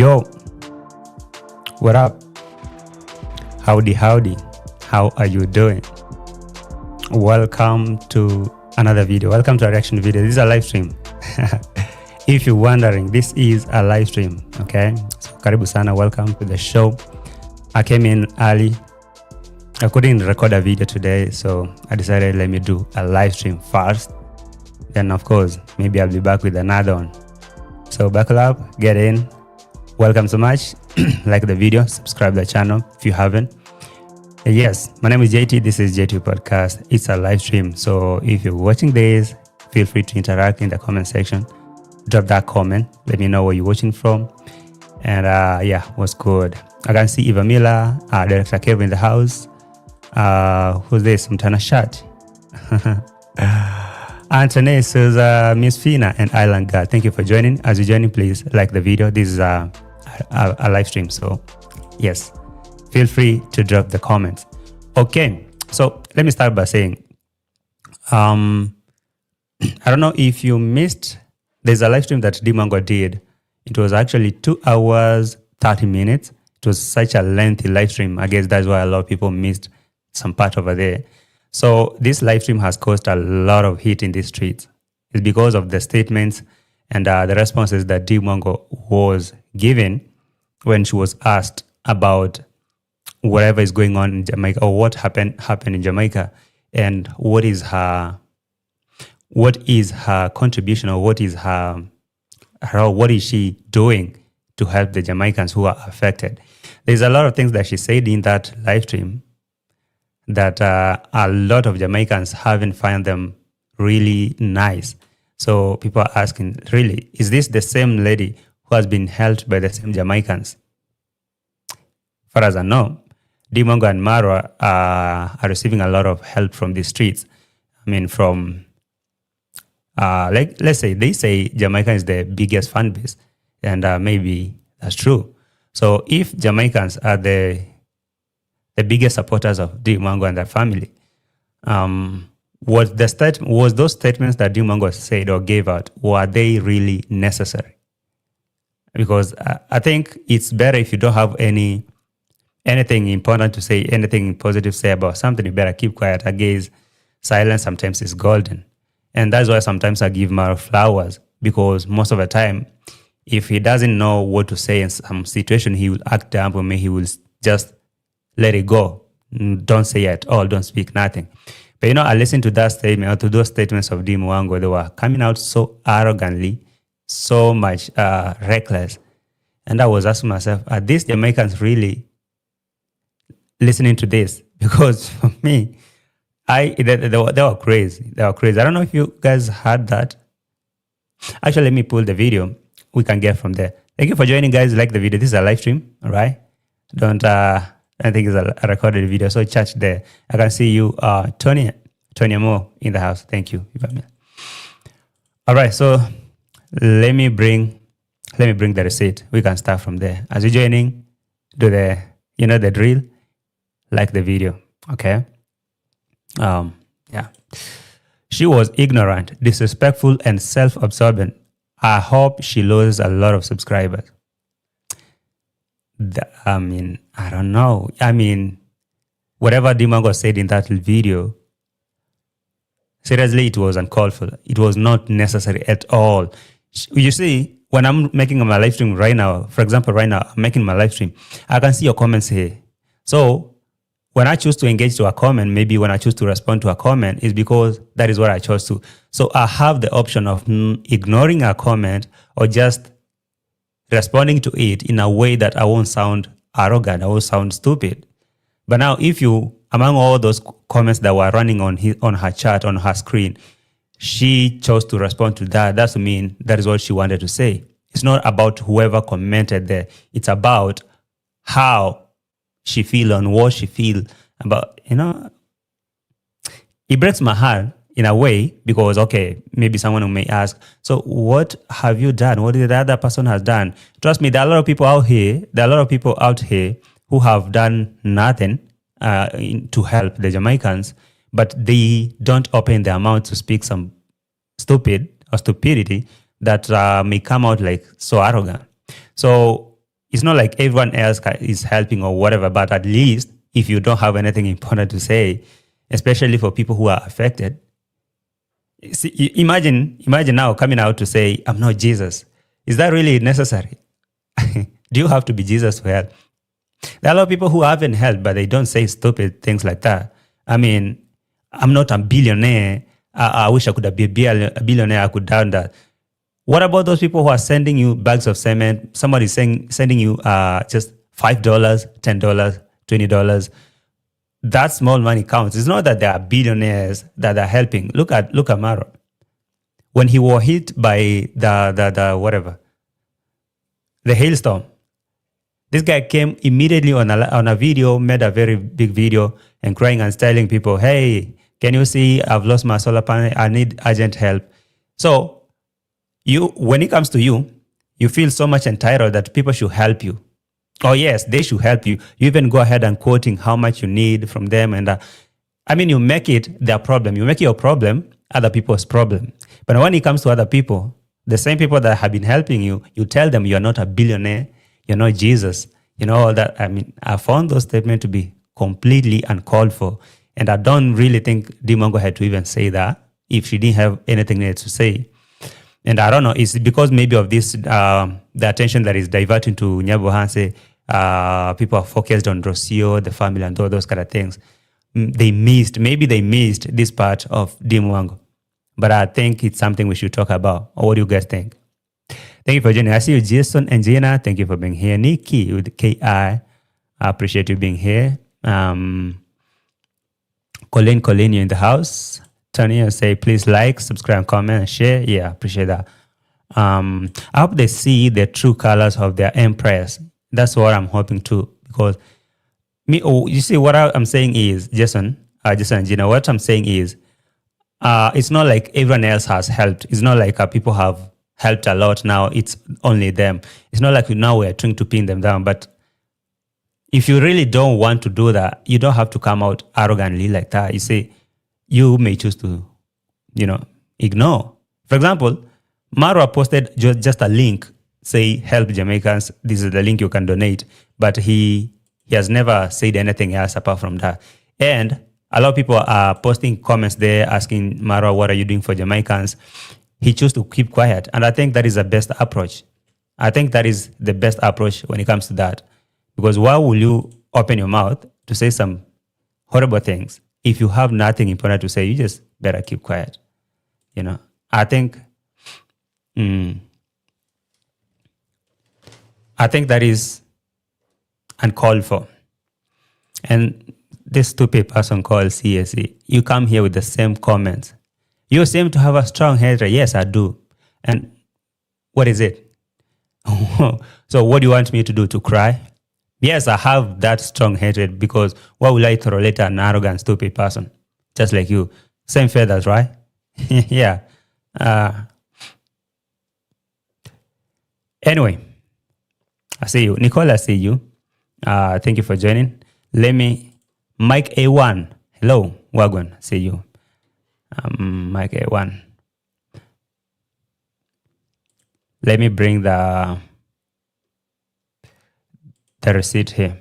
Yo, what up? Howdy, howdy. How are you doing? Welcome to another video. Welcome to a reaction video. This is a live stream. If you're wondering, this is a live stream, okay? So, karibu sana, welcome to the show. I came in early. I couldn't record a video today, so I decided let me do a live stream first. Then, of course, maybe I'll be back with another one. So, buckle up, get in. Welcome so much. Like the video, subscribe to the channel if you haven't. Yes, my name is JT. This is JT Podcast. It's a live stream. So if you're watching this, feel free to interact in the comment section. Drop that comment. Let me know where you're watching from. And yeah, what's good? I can see Eva Miller, Director Kev in the house. Who's this? Mtana Shat. Anthony Souza, Miss Fina, and Island God. Thank you for joining. As you're joining, please like the video. This is a live stream. So yes, feel free to drop the comments. Okay, so let me start by saying, I don't know if you missed, there's a live stream that Dee Mwango did. It was actually 2 hours, 30 minutes. It was such a lengthy live stream. I guess that's why a lot of people missed some part over there. So this live stream has caused a lot of heat in the streets. It's because of the statements and the responses that Dee Mwango was given when she was asked about whatever is going on in Jamaica, or what happened in Jamaica, and what is her contribution, or what is she doing to help the Jamaicans who are affected. There's a lot of things that she said in that live stream that a lot of Jamaicans haven't found them really nice. So people are asking, really, is this the same lady who has been helped by the same Jamaicans? Far as I know, Dee Mwango and MARWA are receiving a lot of help from the streets. I mean, from, let's say, they say Jamaica is the biggest fan base, and maybe that's true. So if Jamaicans are the biggest supporters of Dee Mwango and their family, was those statements that Dee Mwango said or gave out, were they really necessary? Because I think it's better if you don't have anything important to say, anything positive to say about something, you better keep quiet. I guess silence sometimes is golden. And that's why sometimes I give Maro flowers, because most of the time, if he doesn't know what to say in some situation, he will act dumb, or maybe he will just let it go. Don't say at all, don't speak nothing. But I listened to that statement, or to those statements of Dee Mwango. They were coming out so arrogantly, so much reckless. And I was asking myself, are these Jamaicans really listening to this? Because for me, they were crazy. They were crazy. I don't know if you guys heard that. Actually, let me pull the video. We can get from there. Thank you for joining, guys. Like the video. This is a live stream, all right? I think it's a recorded video. So chat there. I can see you, Tony Moore in the house. Thank you. All right. So let me bring the receipt. We can start from there. As you're joining, do the drill. Like the video. Okay. Yeah. She was ignorant, disrespectful, and self-absorbent. I hope she loses a lot of subscribers. I don't know. Whatever Dee Mwango said in that video, seriously, it was uncalled for. It was not necessary at all. You see, when I'm making my live stream right now, for example, right now, I'm making my live stream, I can see your comments here. So when I choose to engage to a comment, maybe when I choose to respond to a comment, is because that is what I chose to. So I have the option of ignoring a comment or just responding to it in a way that I won't sound arrogant, I won't sound stupid. But now, if you, among all those comments that were running on her chat, on her screen, she chose to respond to that, that means that is what she wanted to say. It's not about whoever commented there. It's about how she feel on what she feel about, it breaks my heart in a way, because, okay, maybe someone may ask, so what have you done? What did the other person has done? Trust me, there are a lot of people out here, who have done nothing to help the Jamaicans, but they don't open their mouth to speak some stupidity that may come out like so arrogant. So it's not like everyone else is helping or whatever, but at least if you don't have anything important to say, especially for people who are affected, see, imagine now coming out to say, I'm not Jesus. Is that really necessary? Do you have to be Jesus to help? There are a lot of people who haven't helped, but they don't say stupid things like that. I mean, I'm not a billionaire. I wish I could have been a billionaire. I could have done that. What about those people who are sending you bags of cement? Somebody's sending you just $5, $10, $20. That small money counts. It's not that there are billionaires that are helping. Look at MARWA. When he was hit by the hailstorm, this guy came immediately on a video, made a very big video and crying and telling people, hey, can you see I've lost my solar panel? I need urgent help. So when it comes to you, you feel so much entitled that people should help you. Oh, yes, they should help you. You even go ahead and quoting how much you need from them. And you make it their problem. You make your problem other people's problem. But when it comes to other people, the same people that have been helping you, you tell them you're not a billionaire, you're not Jesus, all that. I found those statements to be completely uncalled for. And I don't really think Dee Mwango had to even say that if she didn't have anything else to say. And I don't know, it's because maybe of this, the attention that is diverting to Nyabohanse, people are focused on Rocio, the family, and all those kind of things. Maybe they missed this part of Dee Mwango. But I think it's something we should talk about. Or what do you guys think? Thank you for joining. I see you, Jason and Gina. Thank you for being here. Nikki with K-I. I appreciate you being here. Colleen, you're in the house. Tony, say, please like, subscribe, comment, and share. Yeah, appreciate that. I hope they see the true colors of their empress. That's what I'm hoping to. Because you see, what I'm saying is, Jason and Gina, what I'm saying is, it's not like everyone else has helped. It's not like people have helped a lot now. It's only them. It's not like now we're trying to pin them down. But if you really don't want to do that, you don't have to come out arrogantly like that. You say, you may choose to, ignore. For example, MARWA posted just a link, say, help Jamaicans. This is the link you can donate. But he has never said anything else apart from that. And a lot of people are posting comments there asking MARWA, what are you doing for Jamaicans? He chose to keep quiet. And I think that is the best approach. I think that is the best approach when it comes to that. Because why will you open your mouth to say some horrible things? If you have nothing important to say, you just better keep quiet. I think that is uncalled for. And this stupid person called CSE, you come here with the same comments. You seem to have a strong hatred. Yes, I do. And what is it? So what do you want me to do? To cry? Yes, I have that strong hatred because why will I tolerate an arrogant, stupid person? Just like you. Same feathers, right? Yeah. Anyway, I see you. Nicole, I see you. Thank you for joining. Mike A1. Hello, Wagwan. See you. Mike A1. Let me bring the receipt here.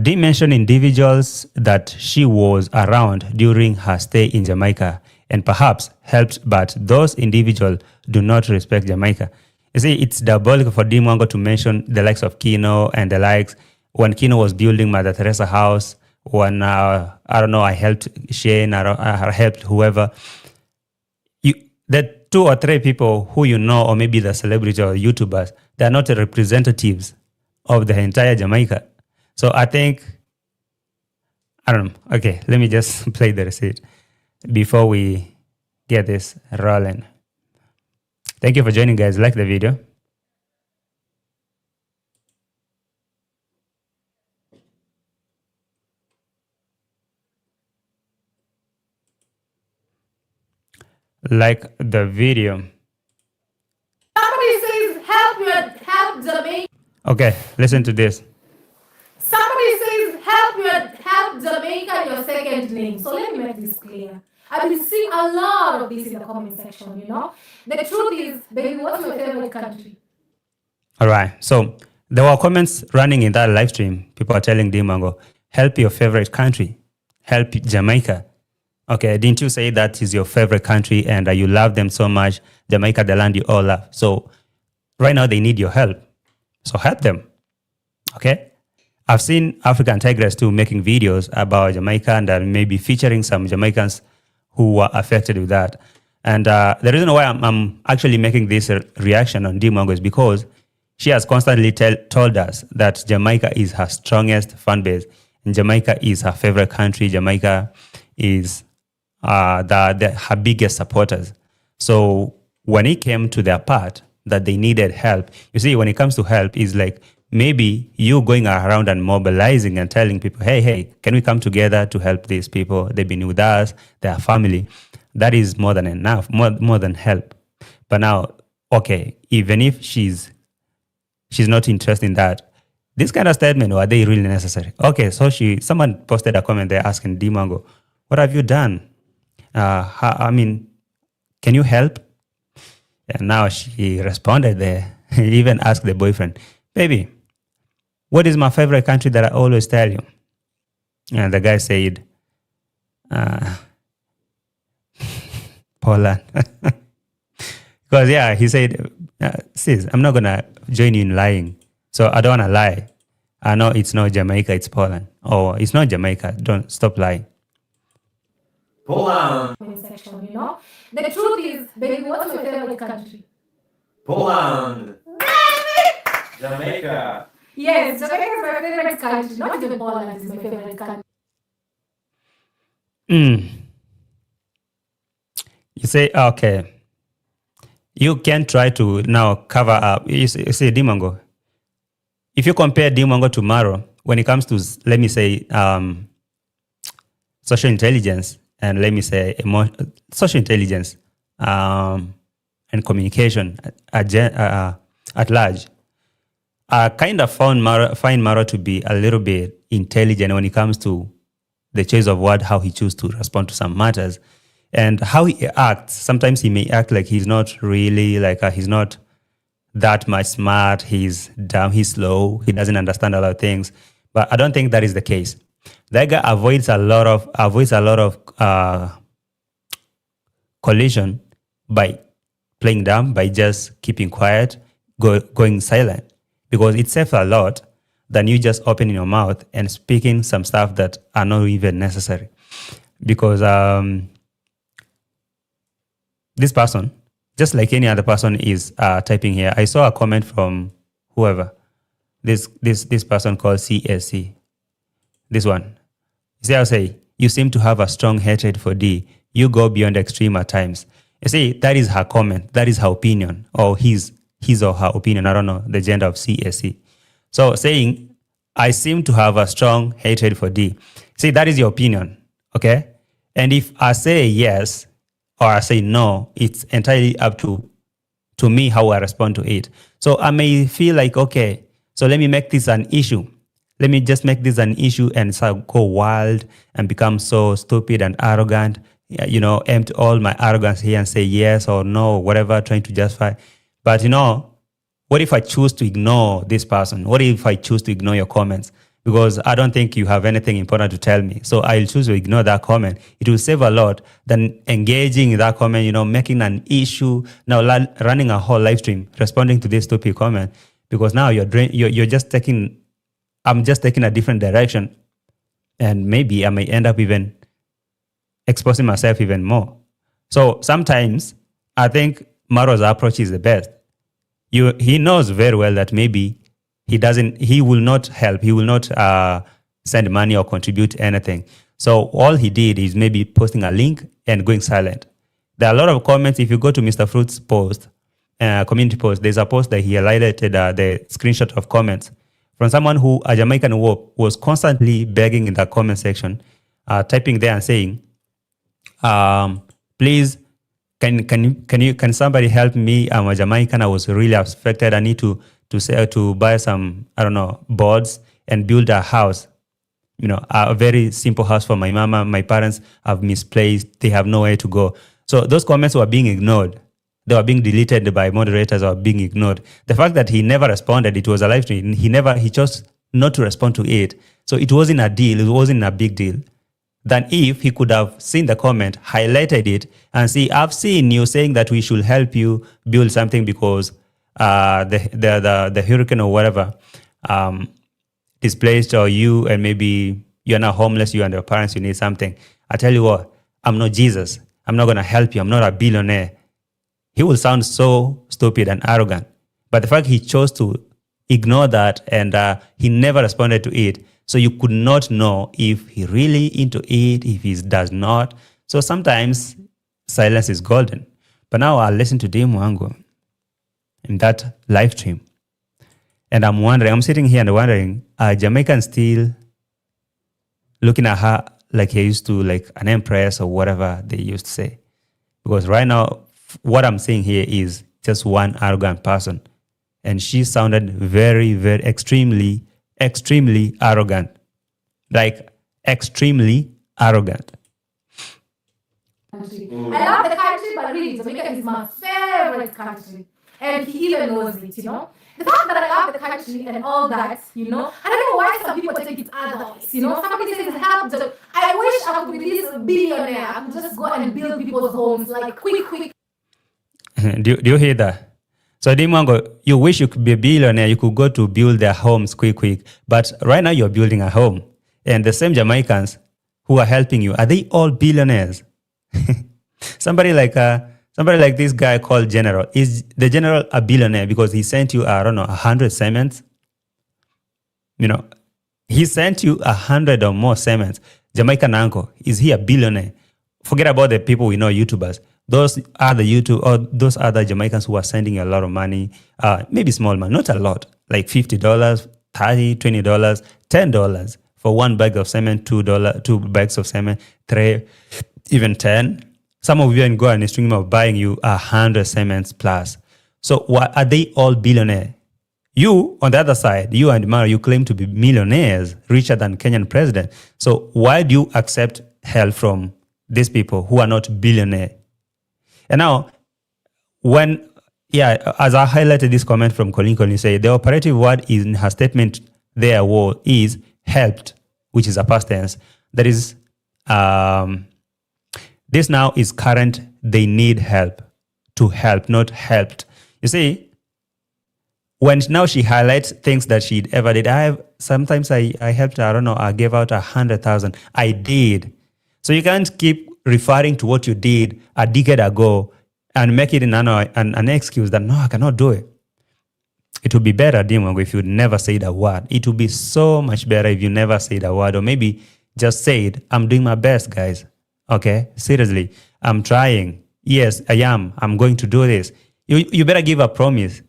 Dee mentioned individuals that she was around during her stay in Jamaica and perhaps helped, but those individuals do not respect Jamaica. You see, it's diabolical for Dee Mwango to mention the likes of Kino and the likes. When Kino was building Mother Teresa house, when, I helped Shane, I helped whoever. The 2 or 3 people who or maybe the celebrities or YouTubers, they're not representatives of the entire Jamaica. So I think, I don't know. Okay, let me just play the receipt before we get this rolling. Thank you for joining, guys. Like the video. Like the video. Somebody says, help Jamaica. Okay, listen to this. Somebody says, help Jamaica your second name. So let me make this clear. I've been seeing a lot of this in the comment section, The truth is, baby, what's your favorite country? All right. So There were comments running in that live stream. People are telling Dee Mwango, help your favorite country, help Jamaica. Okay, didn't you say that is your favorite country and you love them so much? Jamaica, the land you all love. So right now they need your help. So help them. Okay? I've seen African Tigress too making videos about Jamaica and maybe featuring some Jamaicans who were affected with that. And the reason why I'm actually making this reaction on Dee Mwango is because she has constantly told us that Jamaica is her strongest fan base. And Jamaica is her favorite country. Jamaica is her biggest supporters. So when it came to their part that they needed help, you see, when it comes to help, is like maybe you going around and mobilizing and telling people, hey, can we come together to help these people? They've been with us, they're family. That is more than enough, more than help. But now, okay, even if she's not interested in that, this kind of statement, are they really necessary? Okay, so someone posted a comment there asking Dee Mwango, what have you done? Can you help? And now she responded there. He even asked the boyfriend, baby, what is my favorite country that I always tell you? And the guy said, Poland. Because, yeah, he said, sis, I'm not going to join you in lying. So I don't want to lie. I know it's not Jamaica, it's Poland. Or it's not Jamaica. Don't stop lying. Poland. Section, you know? The truth is, baby, what's your favorite country? Poland. Jamaica. Yes, Jamaica is my favorite country. Not even Poland is my favorite country. You say, okay. You can try to now cover up. You say Dee Mwango. If you compare Dee Mwango to MARWA, when it comes to, let me say, social intelligence, and let me say social intelligence and communication at large, I kind of find MARWA to be a little bit intelligent when it comes to the choice of word, how he chooses to respond to some matters. And how he acts, sometimes he may act like he's not really, he's not that much smart, he's dumb, he's slow, he doesn't understand a lot of things. But I don't think that is the case. That guy avoids a lot of collision by playing dumb, by just keeping quiet, going silent. Because it saves a lot than you just opening your mouth and speaking some stuff that are not even necessary. Because this person, just like any other person, is typing here. I saw a comment from whoever. This person called CSC. This one. See, I'll say, you seem to have a strong hatred for D. You go beyond extreme at times. You see, that is her comment. That is her opinion, or his or her opinion. I don't know the gender of CSC. So saying, I seem to have a strong hatred for D. See, that is your opinion, okay? And if I say yes, or I say no, it's entirely up to me how I respond to it. So I may feel like, okay, so let me make this an issue. Let me just make this an issue and go wild and become so stupid and arrogant, empty all my arrogance here and say yes or no, whatever, trying to justify. But what if I choose to ignore this person? What if I choose to ignore your comments? Because I don't think you have anything important to tell me. So I'll choose to ignore that comment. It will save a lot than engaging in that comment, making an issue, now running a whole live stream, responding to this stupid comment. Because now you're just taking, I'm just taking a different direction. And maybe I may end up even exposing myself even more. So sometimes I think MARWA's approach is the best. He knows very well that maybe he will not help, he will not send money or contribute anything. So all he did is maybe posting a link and going silent. There are a lot of comments. If you go to Mr. Fruit's post, community post, there's a post that he highlighted the screenshot of comments from someone who, a Jamaican who was constantly begging in the comment section, typing there and saying, please, can somebody help me? I'm a Jamaican. I was really affected. I need to buy some, boards and build a house. A very simple house for my mama. My parents have misplaced. They have nowhere to go. So those comments were being ignored. they were being deleted by moderators or being ignored. The fact that he never responded, it was a live stream, he chose not to respond to it. So it wasn't a deal, it wasn't a big deal. Than if he could have seen the comment, highlighted it, and see, I've seen you saying that we should help you build something because the hurricane or whatever displaced, or you and maybe you're now homeless, you and your parents, you need something. I tell you what, I'm not Jesus. I'm not going to help you. I'm not a billionaire. He will sound so stupid and arrogant. But the fact he chose to ignore that and he never responded to it, so you could not know if he really into it, if he does not. So sometimes silence is golden. But now I'll listen to Dee Mwango in that live stream. And I'm sitting here and wondering, are Jamaicans still looking at her like he used to, like an empress or whatever they used to say? Because right now, what I'm seeing here is just one arrogant person. And she sounded very, very, extremely arrogant. Like, extremely arrogant. I love the country, but really, Jamaica is my favorite country. And he even knows it, The fact that I love the country and all that, I don't know why some people take it otherwise, Somebody says help. I wish I could be this billionaire. I could just go and build people's homes, like, quick. Do you hear that? So Dee Mwango, you wish you could be a billionaire, you could go to build their homes quick. But right now you're building a home. And the same Jamaicans who are helping you, are they all billionaires? Somebody like this guy called General. Is the General a billionaire because he sent you, 100 cements? He sent you 100 or more cements. Jamaican uncle, is he a billionaire? Forget about the people we know, YouTubers. Those are those other Jamaicans who are sending you a lot of money, maybe small money, not a lot, like $50, $30, $20, $10 for one bag of cement, two bags of cement, 3, even 10. Some of you can go on a stream of buying you 100 cements plus. So are they all billionaires? You, on the other side, you and Mara, you claim to be millionaires, richer than Kenyan president. So why do you accept help from these people who are not billionaires? And now, as I highlighted this comment from Colin, you say the operative word in her statement there is helped, which is a past tense. That is, this now is current. They need help, to help, not helped. You see, when now she highlights things that she ever did, sometimes I helped, I gave out 100,000. I did. So you can't keep referring to what you did a decade ago and make it an excuse that, no, I cannot do it. It would be better, Dee Mwango, if you never said a word. It would be so much better if you never said a word, or maybe just said, I'm doing my best, guys. Okay? Seriously, I'm trying. Yes, I am. I'm going to do this. You better give a promise.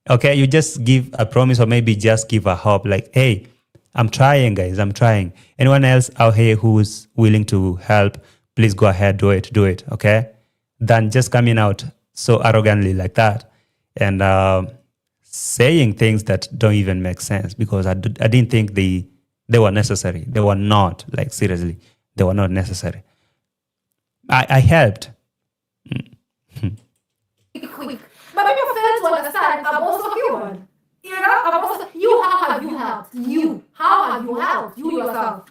Okay? You just give a promise, or maybe just give a hope, like, hey, I'm trying, guys. I'm trying. Anyone else out here who's willing to help, please go ahead, do it, okay? Than just coming out so arrogantly like that and saying things that don't even make sense, because I didn't think they were necessary. They were not, like, seriously, they were not necessary. I helped. Quick. But maybe you fail to understand, I'm also human. How have you helped? How have you helped? You yourself,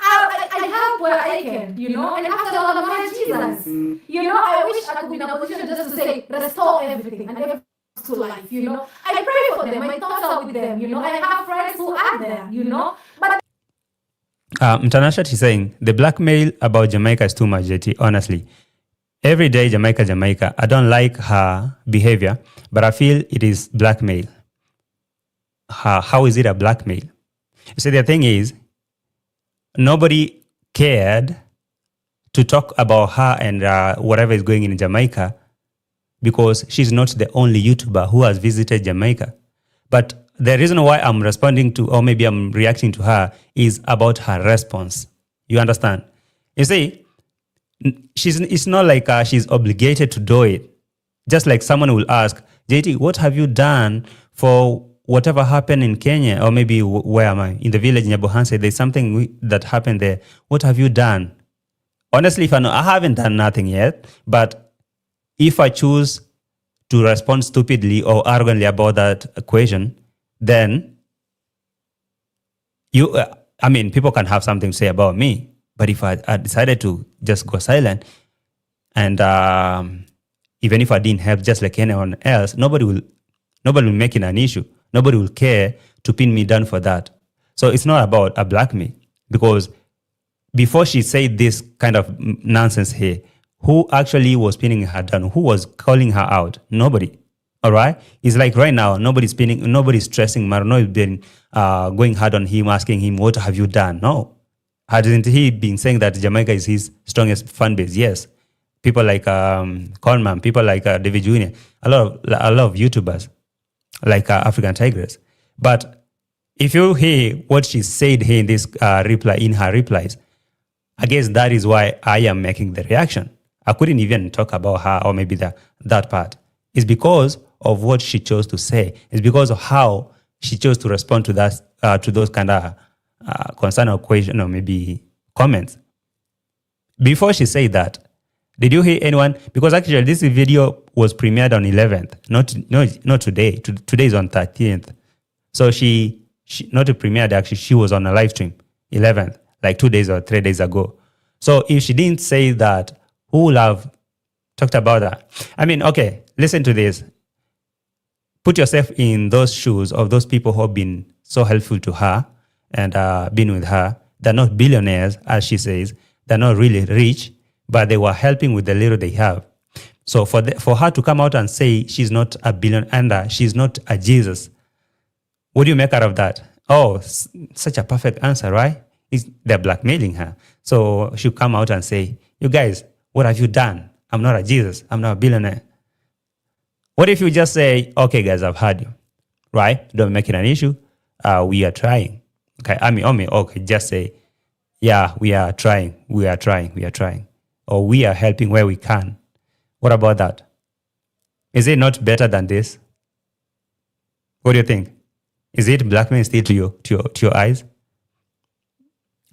I help where I can, and after all of my Jesus, I wish I could be in a position just to say, restore everything and everything to life, I pray for them, my thoughts are with them, I have friends who are there, but Mtanashat is saying, the blackmail about Jamaica is too much, JT, honestly. Every day, Jamaica. I don't like her behavior, but I feel it is blackmail. How is it a blackmail? You see, the thing is, nobody cared to talk about her and whatever is going in Jamaica, because she's not the only YouTuber who has visited Jamaica. But the reason why I'm responding to, or maybe I'm reacting to her, is about her response. You understand? You see, it's not like she's obligated to do it. Just like someone will ask, JT, what have you done for whatever happened in Kenya? Or maybe, where am I? In the village in Nyabohanse, there's something that happened there. What have you done? Honestly, if I know, I haven't done nothing yet. But if I choose to respond stupidly or arrogantly about that question, then people can have something to say about me. But if I decided to just go silent, and even if I didn't help, just like anyone else, nobody will make it an issue. Nobody will care to pin me down for that. So it's not about a black me, because before she said this kind of nonsense here, who actually was pinning her down? Who was calling her out? Nobody. All right? It's like right now, nobody's stressing Maro. Nobody's been going hard on him, asking him, what have you done? No. Hasn't he been saying that Jamaica is his strongest fan base? Yes. People like Conman, people like David Jr., a lot of YouTubers, like African Tigress. But if you hear what she said here in this in her replies, I guess that is why I am making the reaction. I couldn't even talk about her or maybe that part. It's because of what she chose to say. It's because of how she chose to respond to that to those kind of concern or question or maybe comments. Before she said that, did you hear anyone? Because actually this video was premiered on 11th, not today. Today is on 13th. So she not premiered, actually she was on a live stream 11th, like 2 days or 3 days ago. So if she didn't say that, who would have talked about that? I mean, okay, listen to this. Put yourself in those shoes of those people who have been so helpful to her and been with her. They're not billionaires, as she says. They're not really rich, but they were helping with the little they have. So for her to come out and say she's not a billionaire, she's not a Jesus, what do you make out of that? Oh, such a perfect answer, right? They're blackmailing her. So she'll come out and say, you guys, what have you done? I'm not a Jesus. I'm not a billionaire. What if you just say, okay, guys, I've heard you, right? Don't make it an issue. We are trying. Okay, okay, just say, yeah, we are trying. Or we are helping where we can. What about that? Is it not better than this? What do you think? Is it blackmail still to your eyes?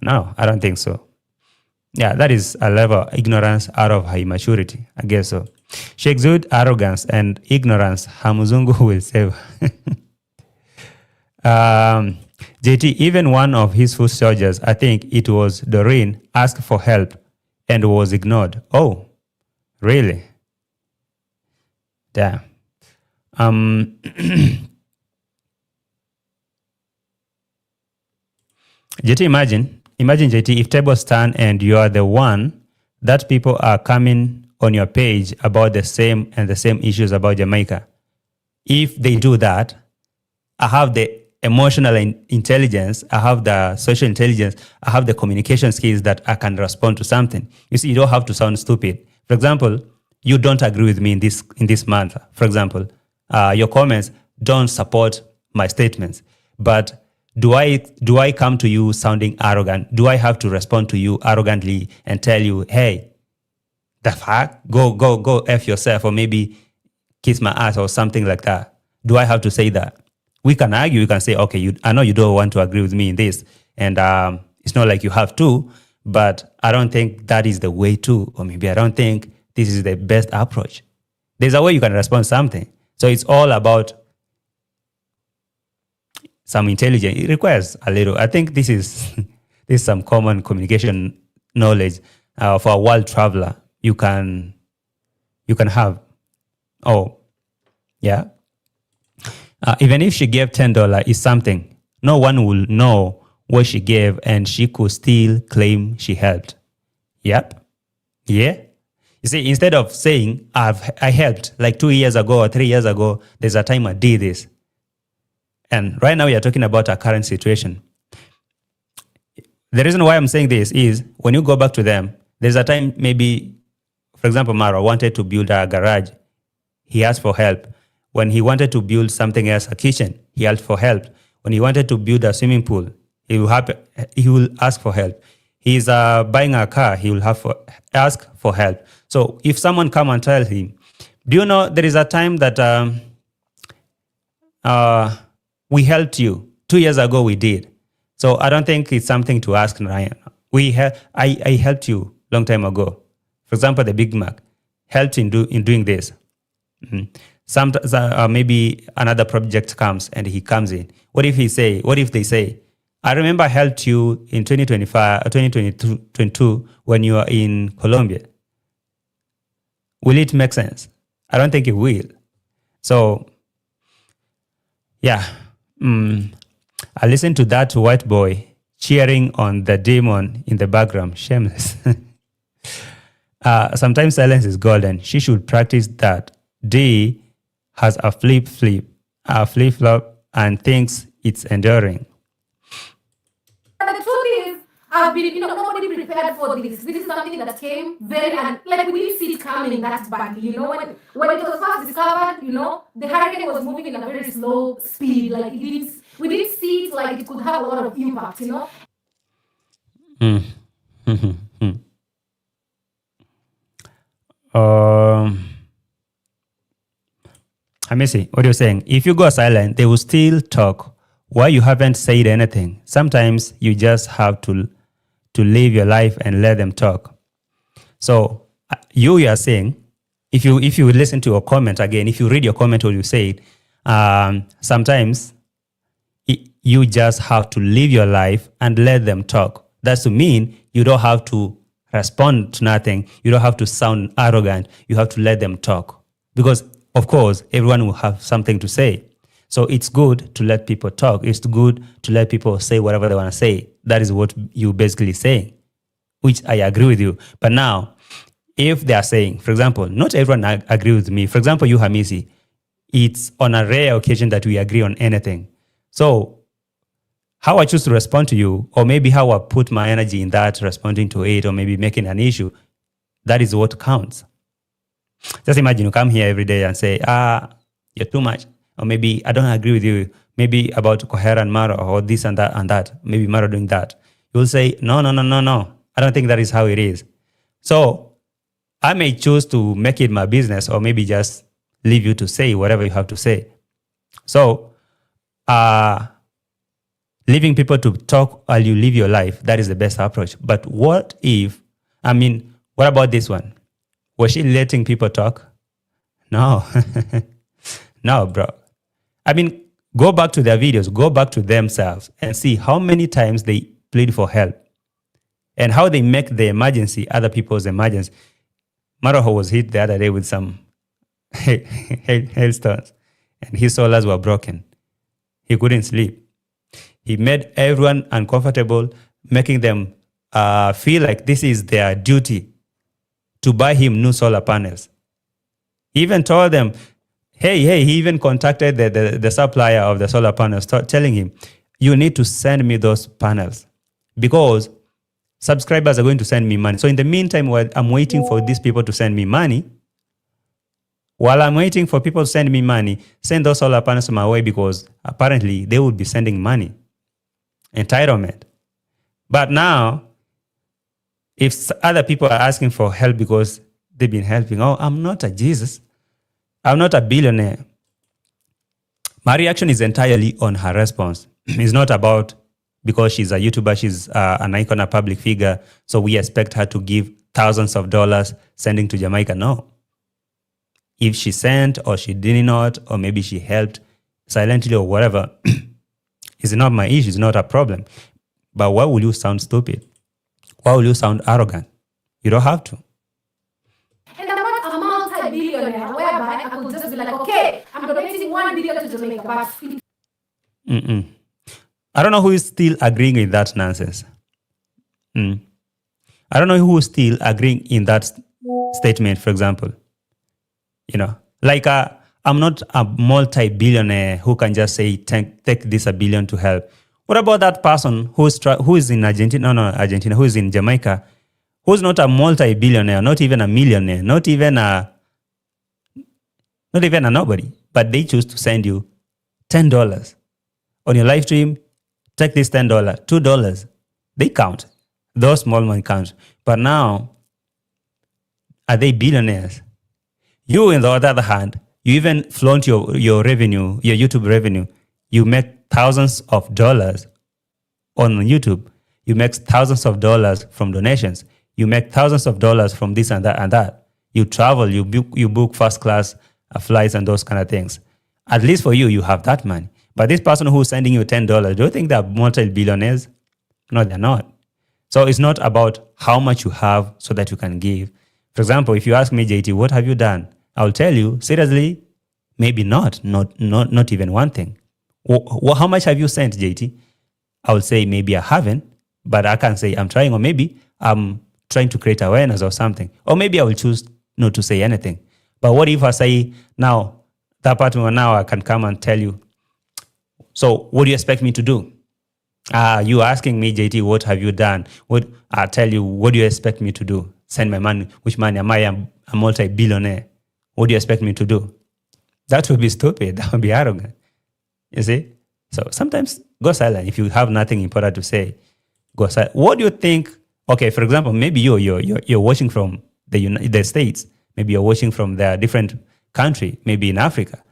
No, I don't think so. Yeah, that is a level of ignorance out of her immaturity. I guess so. She exudes arrogance and ignorance. Hamuzungu will save. JT, even one of his foot soldiers, I think it was Doreen, asked for help and was ignored. Oh, really? Damn. JT, imagine JT, if tables turn and you are the one that people are coming on your page about the same issues about Jamaica. If they do that, I have the emotional intelligence, I have the social intelligence, I have the communication skills that I can respond to something. You see, you don't have to sound stupid. For example, you don't agree with me in this month. For example, your comments don't support my statements. But do I come to you sounding arrogant? Do I have to respond to you arrogantly and tell you, hey, the fuck? Go F yourself, or maybe kiss my ass or something like that? Do I have to say that? We can argue. You can say, okay, I know you don't want to agree with me in this, and it's not like you have to, but I don't think that is the way to, or maybe I don't think this is the best approach. There's a way you can respond to something. So it's all about some intelligence. It requires a little. I think this is some common communication knowledge for a world traveler. You can have. Oh, yeah. Even if she gave $10 is something, no one will know what she gave, and she could still claim she helped. Yep. Yeah. You see, instead of saying I helped like 2 years ago or 3 years ago, there's a time I did this. And right now we are talking about our current situation. The reason why I'm saying this is when you go back to them, there's a time maybe, for example, MARWA wanted to build a garage. He asked for help. When he wanted to build something else, a kitchen, he asked for help. When he wanted to build a swimming pool, he will ask for help. He's buying a car, he will ask for help. So if someone come and tell him, do you know there is a time that we helped you 2 years ago? We did. So I don't think it's something to ask Ryan. I helped you long time ago. For example, the Big Mac. helped in doing this. Maybe another project comes and he comes in. What if they say, I remember I helped you in 2025 or 2022 when you are in Colombia. Will it make sense? I don't think it will. So, yeah. I listened to that white boy cheering on the demon in the background. Shameless. Sometimes silence is golden. She should practice that. Dee has a flip-flop, and thinks it's enduring. But the truth is, I've been, nobody prepared for this. This is something that came very, like we didn't see it coming that badly. When it was first discovered, the hurricane was moving in a very slow speed. Like we didn't see it like it could have a lot of impact. Let me see what you're saying. If you go silent, they will still talk. Why you haven't said anything? Sometimes you just have to live your life and let them talk. So you are saying, if you listen to your comment again, if you read your comment or you say it, sometimes you just have to live your life and let them talk. That's to mean you don't have to respond to nothing. You don't have to sound arrogant. You have to let them talk. Because, of course, everyone will have something to say. So it's good to let people talk. It's good to let people say whatever they want to say. That is what you basically saying, which I agree with you. But now, if they are saying, for example, not everyone agree with me. For example, you, Hamisi, it's on a rare occasion that we agree on anything. So how I choose to respond to you, or maybe how I put my energy in that, responding to it, or maybe making an issue, that is what counts. Just imagine you come here every day and say, you're too much. Or maybe I don't agree with you, maybe about Kohera and MARWA or this and that, maybe MARWA doing that. You'll say, no. I don't think that is how it is. So I may choose to make it my business or maybe just leave you to say whatever you have to say. So leaving people to talk while you live your life, that is the best approach. But what about this one? Was she letting people talk? No. No, bro. Go back to their videos, go back to themselves and see how many times they plead for help and how they make the emergency other people's emergency. MARWA was hit the other day with some hailstones and his solars were broken. He couldn't sleep. He made everyone uncomfortable, making them feel like this is their duty to buy him new solar panels. He even told them, hey, he even contacted the supplier of the solar panels, telling him, you need to send me those panels because subscribers are going to send me money. So in the meantime, while I'm waiting for these people to send me money, send those solar panels my way because apparently they would be sending money. Entitlement. But now, if other people are asking for help because they've been helping, I'm not a Jesus. I'm not a billionaire. My reaction is entirely on her response. It's not about because she's a YouTuber, she's an icon, a public figure, so we expect her to give thousands of dollars sending to Jamaica. No. If she sent or she did not, or maybe she helped silently or whatever, it's not my issue, it's not a problem. But why will you sound stupid? Why will you sound arrogant? You don't have to. And I'm not a multi-billionaire whereby I could just be like, okay, I'm donating $1 billion to Jamaica, but I don't know who is still agreeing with that nonsense. I don't know who is still agreeing in that statement, for example. I'm not a multi-billionaire who can just say, take this $1 billion to help. What about that person who is in Argentina, who is in Jamaica, who's not a multi-billionaire, not even a millionaire, not even a nobody, but they choose to send you $10 on your live stream? Take this $10, $2. They count. Those small money counts. But now, are they billionaires? You, on the other hand, you even flaunt your revenue, your YouTube revenue. You make thousands of dollars on YouTube. You make thousands of dollars from donations. You make thousands of dollars from this and that and that. You travel, you book first class flights and those kind of things. At least for you, you have that money. But this person who's sending you $10, do you think they're multi-billionaires? No, they're not. So it's not about how much you have so that you can give. For example, if you ask me, JT, what have you done? I'll tell you, seriously, maybe not even one thing. How much have you sent, JT? I'll say maybe I haven't, but I can say I'm trying, or maybe I'm trying to create awareness or something. Or maybe I will choose not to say anything. But what if I say, now, that part now I can come and tell you, so what do you expect me to do? You asking me, JT, what have you done? What I tell you, what do you expect me to do? Send my money. Which money? Am I a multi-billionaire? What do you expect me to do? That would be stupid. That would be arrogant. You see? So sometimes go silent. If you have nothing important to say, go silent. What do you think? Okay, for example, maybe you're watching from the States. Maybe you're watching from the different country, maybe in Africa.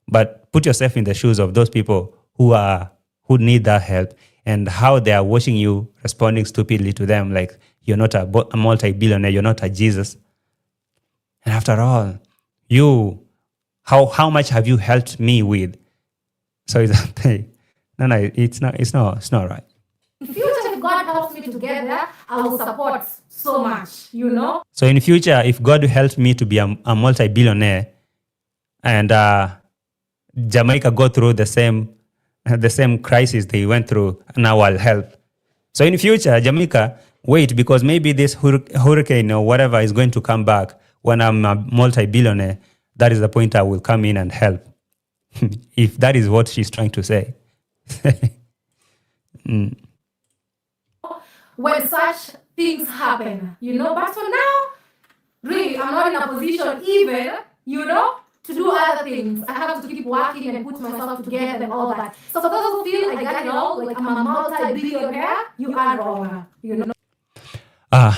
But put yourself in the shoes of those people who need that help, and how they are watching you responding stupidly to them, like you're not a multi-billionaire, you're not a Jesus. And after all, how much have you helped me with? So it's no, it's not right. In future, if God helps me to get there, I will support so much, So in future, if God helps me to be a multi-billionaire, and Jamaica go through the same crisis they went through, now I'll help. So in future, Jamaica, wait, because maybe this hurricane or whatever is going to come back when I'm a multi-billionaire. That is the point I will come in and help. If that is what she's trying to say. When such things happen, but for now, really, I'm not in a position even, to do other things. I have to keep working and put myself together and all that. So for those who feel I got it all, like I'm a multi-billionaire, you are wrong,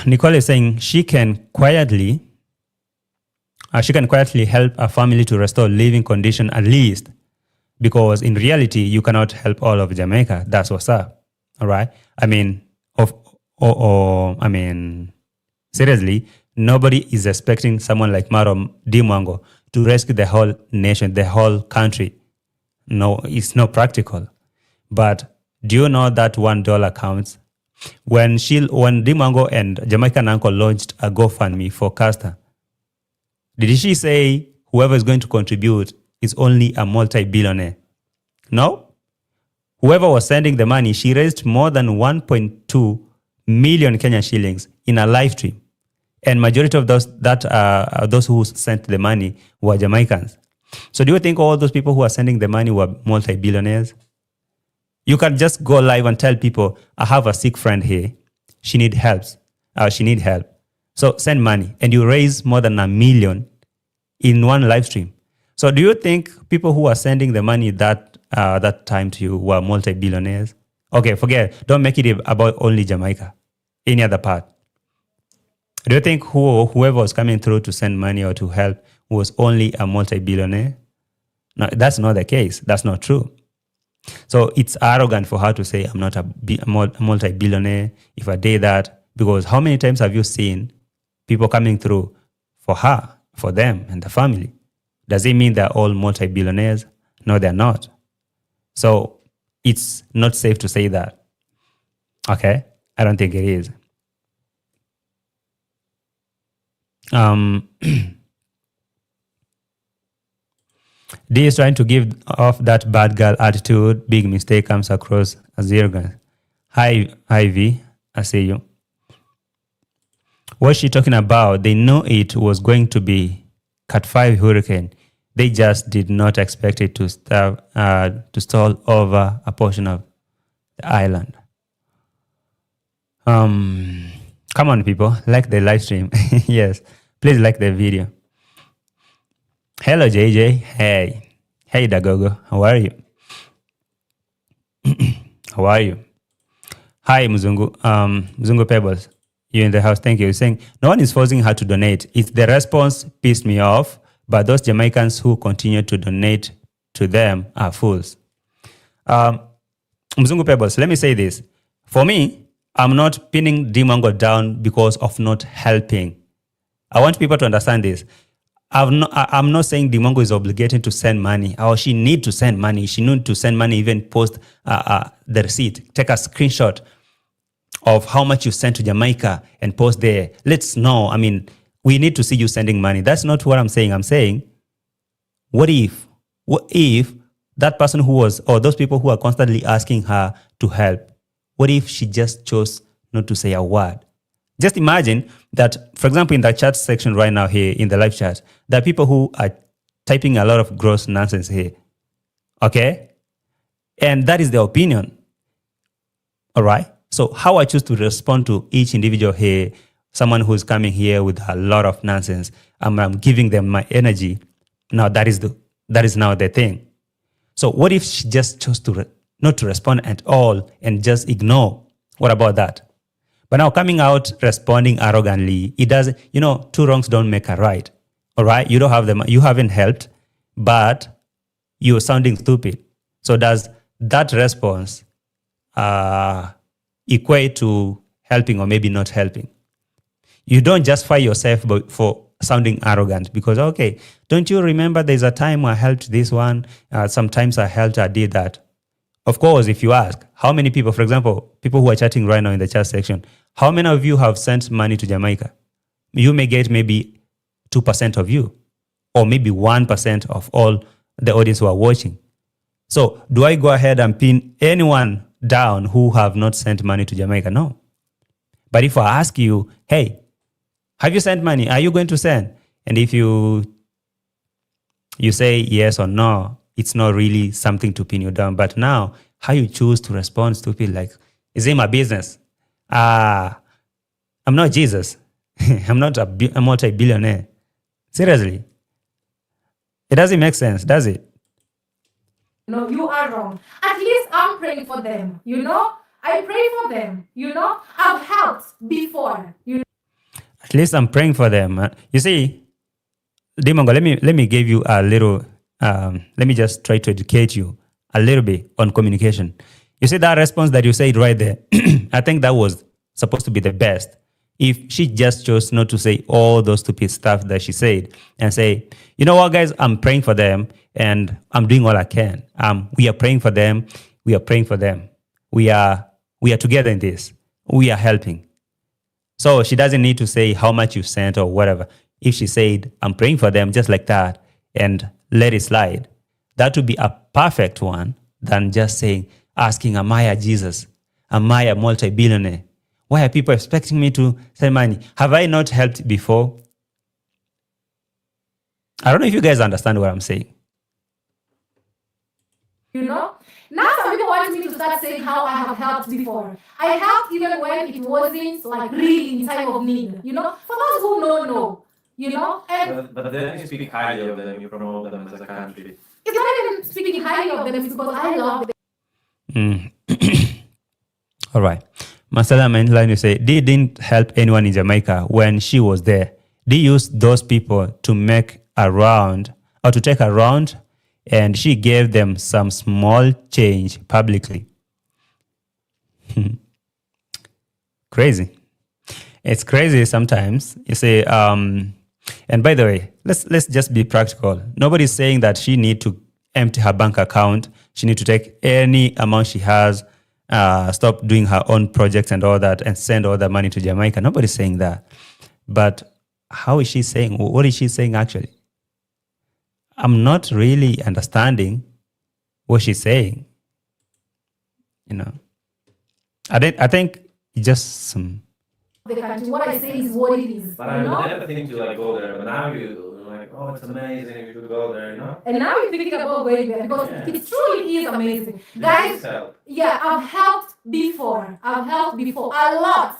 Nicole is saying she can quietly help a family to restore living condition, at least, because in reality you cannot help all of Jamaica. That's what's up. All right. I mean, seriously, nobody is expecting someone like Dee Mwango to rescue the whole nation, the whole country. No, it's not practical. But do you know that $1 counts? When Dee Mwango and Jamaican Uncle launched a GoFundMe for Castor, did she say whoever is going to contribute is only a multi-billionaire? No. Whoever was sending the money, she raised more than 1.2 million Kenyan shillings in a live stream. And majority of those who sent the money were Jamaicans. So do you think all those people who are sending the money were multi-billionaires? You can just go live and tell people, I have a sick friend here. She needs help. So send money. And you raise more than 1 million in one live stream. So do you think people who are sending the money that time to you were multi-billionaires? Okay, forget. Don't make it about only Jamaica. Any other part. Do you think whoever was coming through to send money or to help was only a multi-billionaire? No, that's not the case. That's not true. So it's arrogant for her to say, I'm not a multi-billionaire if I did that, because how many times have you seen people coming through for her, for them and the family? Does it mean they're all multi-billionaires? No, they're not. So it's not safe to say that. Okay? I don't think it is. Dee is trying to give off that bad girl attitude. Big mistake comes across as arrogant. Hi, Ivy. I see you. What's she talking about? They know it was going to be Cat 5 hurricane. They just did not expect it to stall over a portion of the island. Come on, people. Like the live stream. Yes. Please like the video. Hello, JJ. Hey. Hey, Dagogo. How are you? How are you? Hi, Muzungu. Muzungu Pebbles. You in the house. Thank you. Saying, no one is forcing her to donate. It's the response pissed me off, but those Jamaicans who continue to donate to them are fools. Muzungu Pebbles, let me say this. For me, I'm not pinning Dee Mwango down because of not helping. I want people to understand this. I'm not saying Dee Mwango is obligated to send money, or she need to send money. She need to send money, even post the receipt. Take a screenshot of how much you sent to Jamaica and post there. Let's know. I mean, we need to see you sending money. That's not what I'm saying. I'm saying, what if that person who was, or those people who are constantly asking her to help, what if she just chose not to say a word? Just imagine that, for example, in the chat section right now here, in the live chat, there are people who are typing a lot of gross nonsense here. Okay? And that is their opinion. All right? So how I choose to respond to each individual here, someone who's coming here with a lot of nonsense, I'm giving them my energy. Now that is now the thing. So what if she just chose to not to respond at all and just ignore? What about that? But now coming out responding arrogantly, it doesn't, two wrongs don't make a right. All right? You don't have them, you haven't helped, but you're sounding stupid. So does that response equate to helping or maybe not helping? You don't justify yourself for sounding arrogant because, okay, don't you remember there's a time I helped this one? Sometimes I did that. Of course, if you ask, how many people, for example, people who are chatting right now in the chat section, how many of you have sent money to Jamaica? You may get maybe 2% of you, or maybe 1% of all the audience who are watching. So do I go ahead and pin anyone down who have not sent money to Jamaica? No. But if I ask you, hey, have you sent money? Are you going to send? And if you say yes or no, it's not really something to pin you down. But now, how you choose to respond to people like, is it my business? I'm not Jesus. I'm not a multi-billionaire. Seriously. It doesn't make sense, does it? No, you are wrong. At least I'm praying for them, I pray for them, I've helped before, At least I'm praying for them. You see, Dee Mwango, let me give you a little, let me just try to educate you a little bit on communication. You see that response that you said right there, I think that was supposed to be the best. If she just chose not to say all those stupid stuff that she said and say, you know what, guys, I'm praying for them and I'm doing all I can. We are praying for them. We are praying for them. We are together in this. We are helping. So she doesn't need to say how much you sent or whatever. If she said, I'm praying for them just like that and let it slide, that would be a perfect one than just asking, am I a Jesus? Am I a multi-billionaire? Why are people expecting me to send money? Have I not helped before? I don't know if you guys understand what I'm saying. Now some people want me to start saying how I have helped before. I helped even when it wasn't like really in time of need. For those who don't know, and But then you speak highly of them, you promote them as a country. it's not even speaking highly of them, it's because I love them. All right. Marcella Mainline, you say, Dee didn't help anyone in Jamaica when she was there. Dee used those people to make a round or to take a round, and she gave them some small change publicly. Crazy. It's crazy sometimes. You say, and by the way, let's just be practical. Nobody's saying that she need to empty her bank account. She need to take any amount she has, stop doing her own projects and all that, and send all the money to Jamaica. Nobody's saying that. But how is she saying? What is she saying actually? I'm not really understanding what she's saying. I think it's just some. The country. What I say is what it is. But I would never think to go there. But now you're like, oh, it's amazing. You should go there, And now you're thinking about going there because it truly is amazing, guys. Help. Yeah, I've helped before. A lot.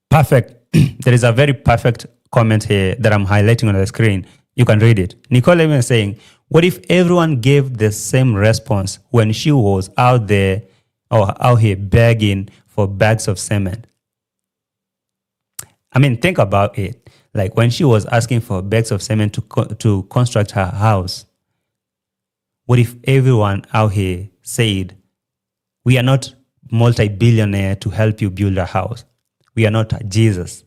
Perfect. There is a very perfect comment here that I'm highlighting on the screen. You can read it. Nicole even saying, what if everyone gave the same response when she was out there or out here begging for bags of cement? I mean, think about it. Like when she was asking for bags of cement to construct her house, what if everyone out here said, we are not multi-billionaire to help you build a house. We are not Jesus.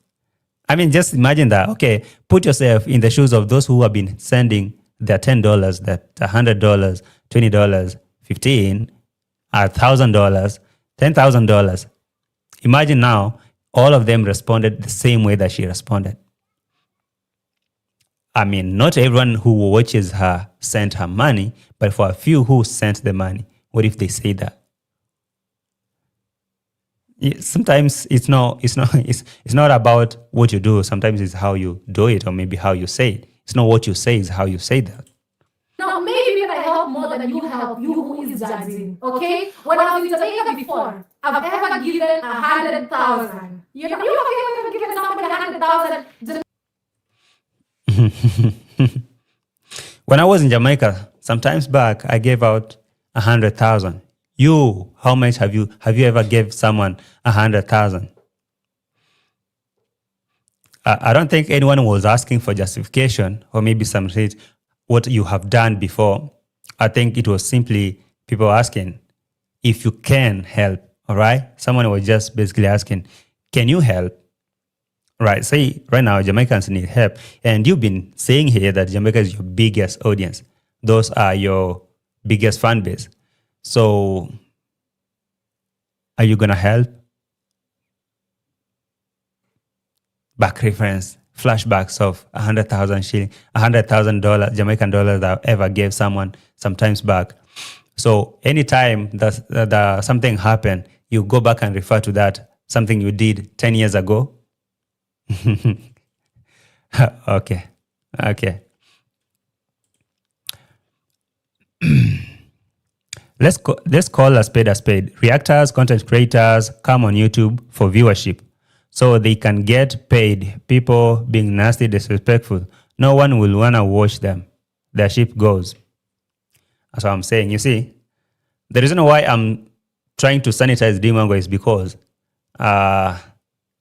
I mean, just imagine that. Okay, put yourself in the shoes of those who have been sending their $10, that $100, $20, 15, $1,000, $10,000. Imagine now, all of them responded the same way that she responded. I mean, not everyone who watches her sent her money, but for a few who sent the money, what if they say that? Sometimes it's not about what you do. Sometimes it's how you do it, or maybe how you say it. It's not what you say, it's how you say that. Now, maybe I help more than you help you who is judging. Okay? When I was in Jamaica before, I've ever given 100,000. You know, you have ever given somebody 100,000. When I was in Jamaica, sometimes back, I gave out 100,000. You, how much have you ever gave someone 100,000? I don't think anyone was asking for justification or maybe some said what you have done before. I think it was simply people asking if you can help. All right, someone was just basically asking, can you help? Right. Say right now, Jamaicans need help, and you've been saying here that Jamaica is your biggest audience. Those are your biggest fan base. So, are you gonna help? Back reference, flashbacks of 100,000 shilling, $100,000 Jamaican dollars that I ever gave someone sometimes back. So, anytime that something happened, you go back and refer to that something you did 10 years ago. Okay. Let's call a spade a spade. Reactors, content creators come on YouTube for viewership, so they can get paid. People being nasty, disrespectful, no one will wanna watch them. Their ship goes. That's what I'm saying. You see, the reason why I'm trying to sanitize Dee Mwango is because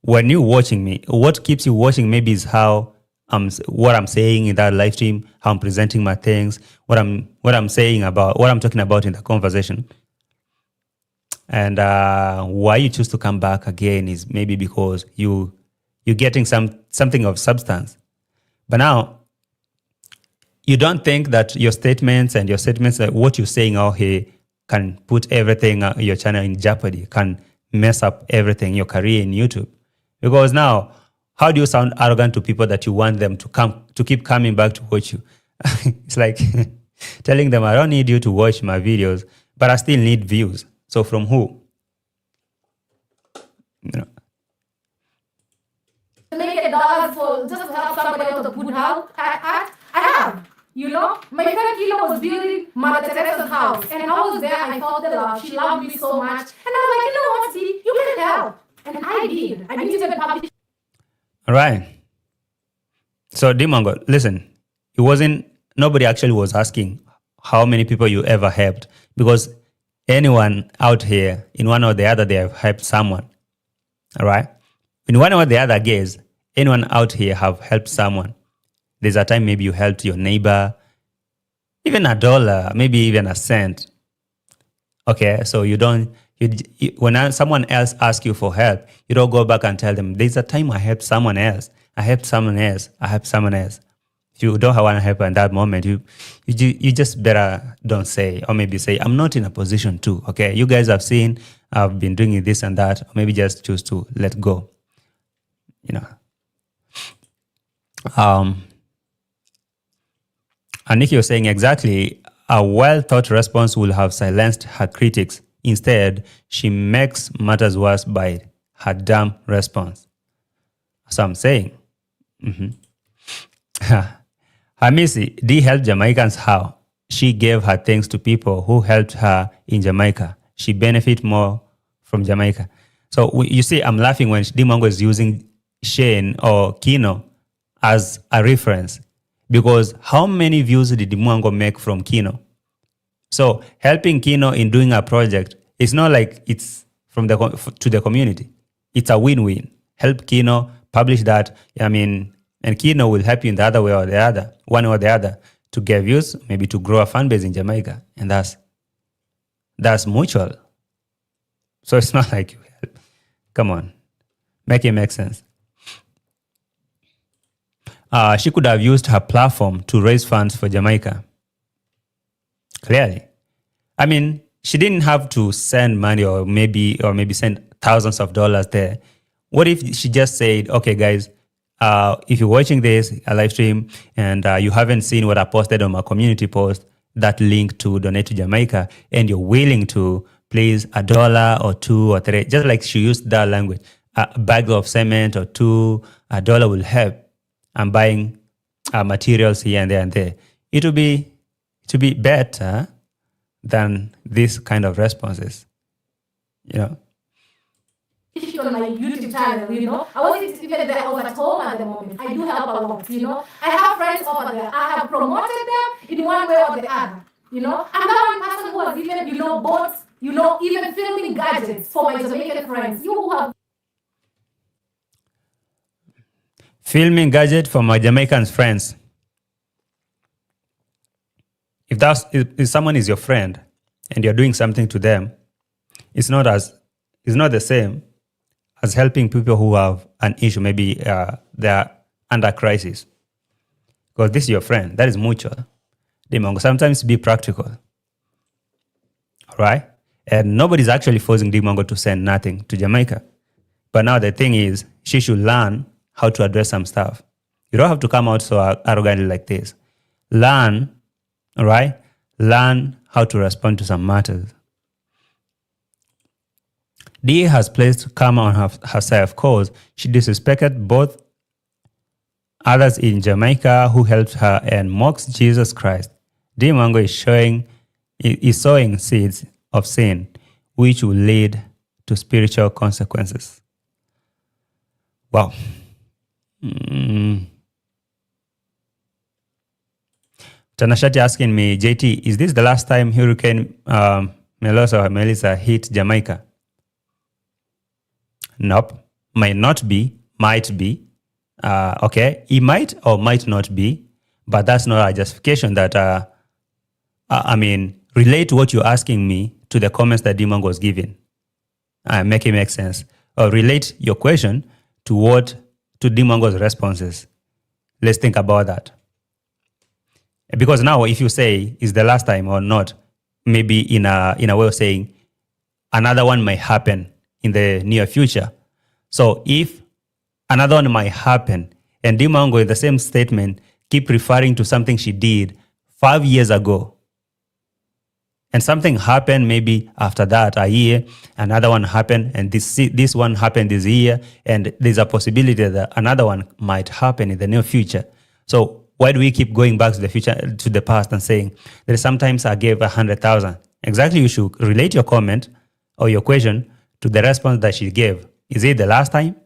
when you're watching me, what keeps you watching maybe is how what I'm saying in that live stream, how I'm presenting my things, what I'm saying about, what I'm talking about in the conversation. And why you choose to come back again is maybe because you're getting something of substance. But now, you don't think that your statements, like what you're saying out here, can put everything your channel in jeopardy, can mess up everything, your career in YouTube. Because now, how do you sound arrogant to people that you want them to keep coming back to watch you? It's like telling them, I don't need you to watch my videos, but I still need views. So from who? You know. Make $1 for just to help somebody out of good health. I have. You know, my friend Kilo was building Mother Teresa's house, and I was there. I felt the love. She loved me so much, and I was like, you know what, see, you can help, and I did. I didn't even publish. All right. So Dee Mwango, listen, nobody actually was asking how many people you ever helped, because anyone out here, in one or the other, they have helped someone. All right. In one or the other case, anyone out here have helped someone. There's a time maybe you helped your neighbor, even $1, maybe even a cent. Okay, so when someone else asks you for help, you don't go back and tell them, there's a time I helped someone else. If you don't want to help in that moment, you just better don't say, or maybe say, I'm not in a position to. Okay, you guys have seen, I've been doing this and that, or maybe just choose to let go. You know. And Nikki was saying exactly, a well-thought response will have silenced her critics. Instead, she makes matters worse by her dumb response. So I'm saying, Hamisi, Dee helped Jamaicans how? She gave her thanks to people who helped her in Jamaica. She benefit more from Jamaica. So you see, I'm laughing when Dee Mwango is using Shane or Kino as a reference. Because how many views did Dee Mwango make from Kino? So helping Kino in doing a project, it's not like it's to the community. It's a win-win. Help Kino, publish that. I mean, and Kino will help you in the other way or the other, one or the other, to get views, maybe to grow a fan base in Jamaica. And that's mutual. So it's not like you help. Come on. Make it make sense. She could have used her platform to raise funds for Jamaica. Clearly. I mean, she didn't have to send money or maybe send thousands of dollars there. What if she just said, okay, guys, if you're watching this, a live stream, and you haven't seen what I posted on my community post, that link to donate to Jamaica, and you're willing to, please, $1 or $2 or $3, just like she used that language, a bag of cement or $2, $1 will help. I'm buying materials here and there and there. It will be better than this kind of responses, on my YouTube channel, I wasn't even there. I was at home at the moment. I do help a lot, I have friends over there. I have promoted them in one way or the other, I'm that one person who has even, bought, even filming gadgets for my Jamaican friends. You who have filming gadget for my Jamaican friends. If someone is your friend and you're doing something to them, it's not the same as helping people who have an issue. Maybe they're under crisis. Because this is your friend. That is mutual. Dee Mwango, sometimes be practical. All right? And nobody's actually forcing Dee Mwango to send nothing to Jamaica. But now the thing is, she should learn how to address some stuff. You don't have to come out so arrogantly like this. Learn, all right? Learn how to respond to some matters. Dee has placed karma on herself because she disrespected both others in Jamaica who helped her and mocks Jesus Christ. Dee Mwango is sowing seeds of sin, which will lead to spiritual consequences. Wow. Tanashati asking me, JT, is this the last time Hurricane Melissa hit Jamaica? Nope. Might not be. Might be. Okay. It might or might not be. But that's not a justification that, relate what you're asking me to the comments that Dee Mwango was giving. Make it make sense. Or relate your question to Dee Mwango's responses. Let's think about that. Because now if you say, is the last time or not, maybe in a way of saying, another one might happen in the near future. So if another one might happen, and Dee Mwango in the same statement keep referring to something she did 5 years ago, and something happened maybe after that, a year, another one happened, and this one happened this year, and there's a possibility that another one might happen in the near future. So why do we keep going back to the future, to the past, and saying that sometimes I gave 100,000? Exactly, you should relate your comment or your question to the response that she gave. Is it the last time?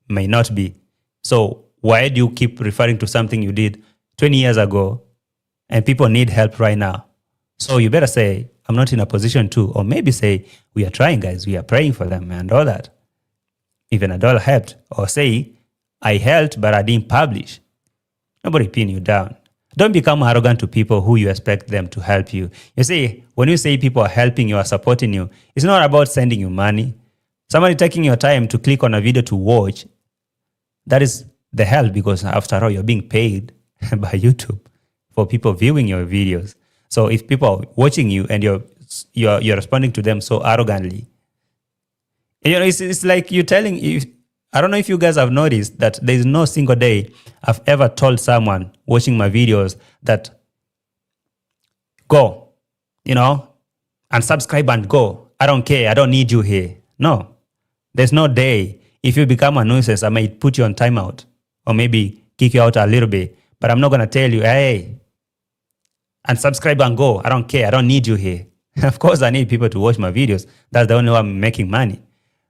May not be. So why do you keep referring to something you did 20 years ago and people need help right now? So you better say, I'm not in a position to, or maybe say, we are trying, guys, we are praying for them and all that. Even $1 helped. Or say, I helped, but I didn't publish. Nobody pin you down. Don't become arrogant to people who you expect them to help you. You see, when you say people are helping you or supporting you, it's not about sending you money. Somebody taking your time to click on a video to watch, that is the help, because after all, you're being paid by YouTube for people viewing your videos. So if people are watching you and you're responding to them so arrogantly, it's like you're telling you. I don't know if you guys have noticed that there is no single day I've ever told someone watching my videos that go, and subscribe and go. I don't care. I don't need you here. No, there's no day. If you become a nuisance, I might put you on timeout or maybe kick you out a little bit. But I'm not going to tell you, hey, and subscribe and go. I don't care. I don't need you here. Of course, I need people to watch my videos. That's the only way I'm making money.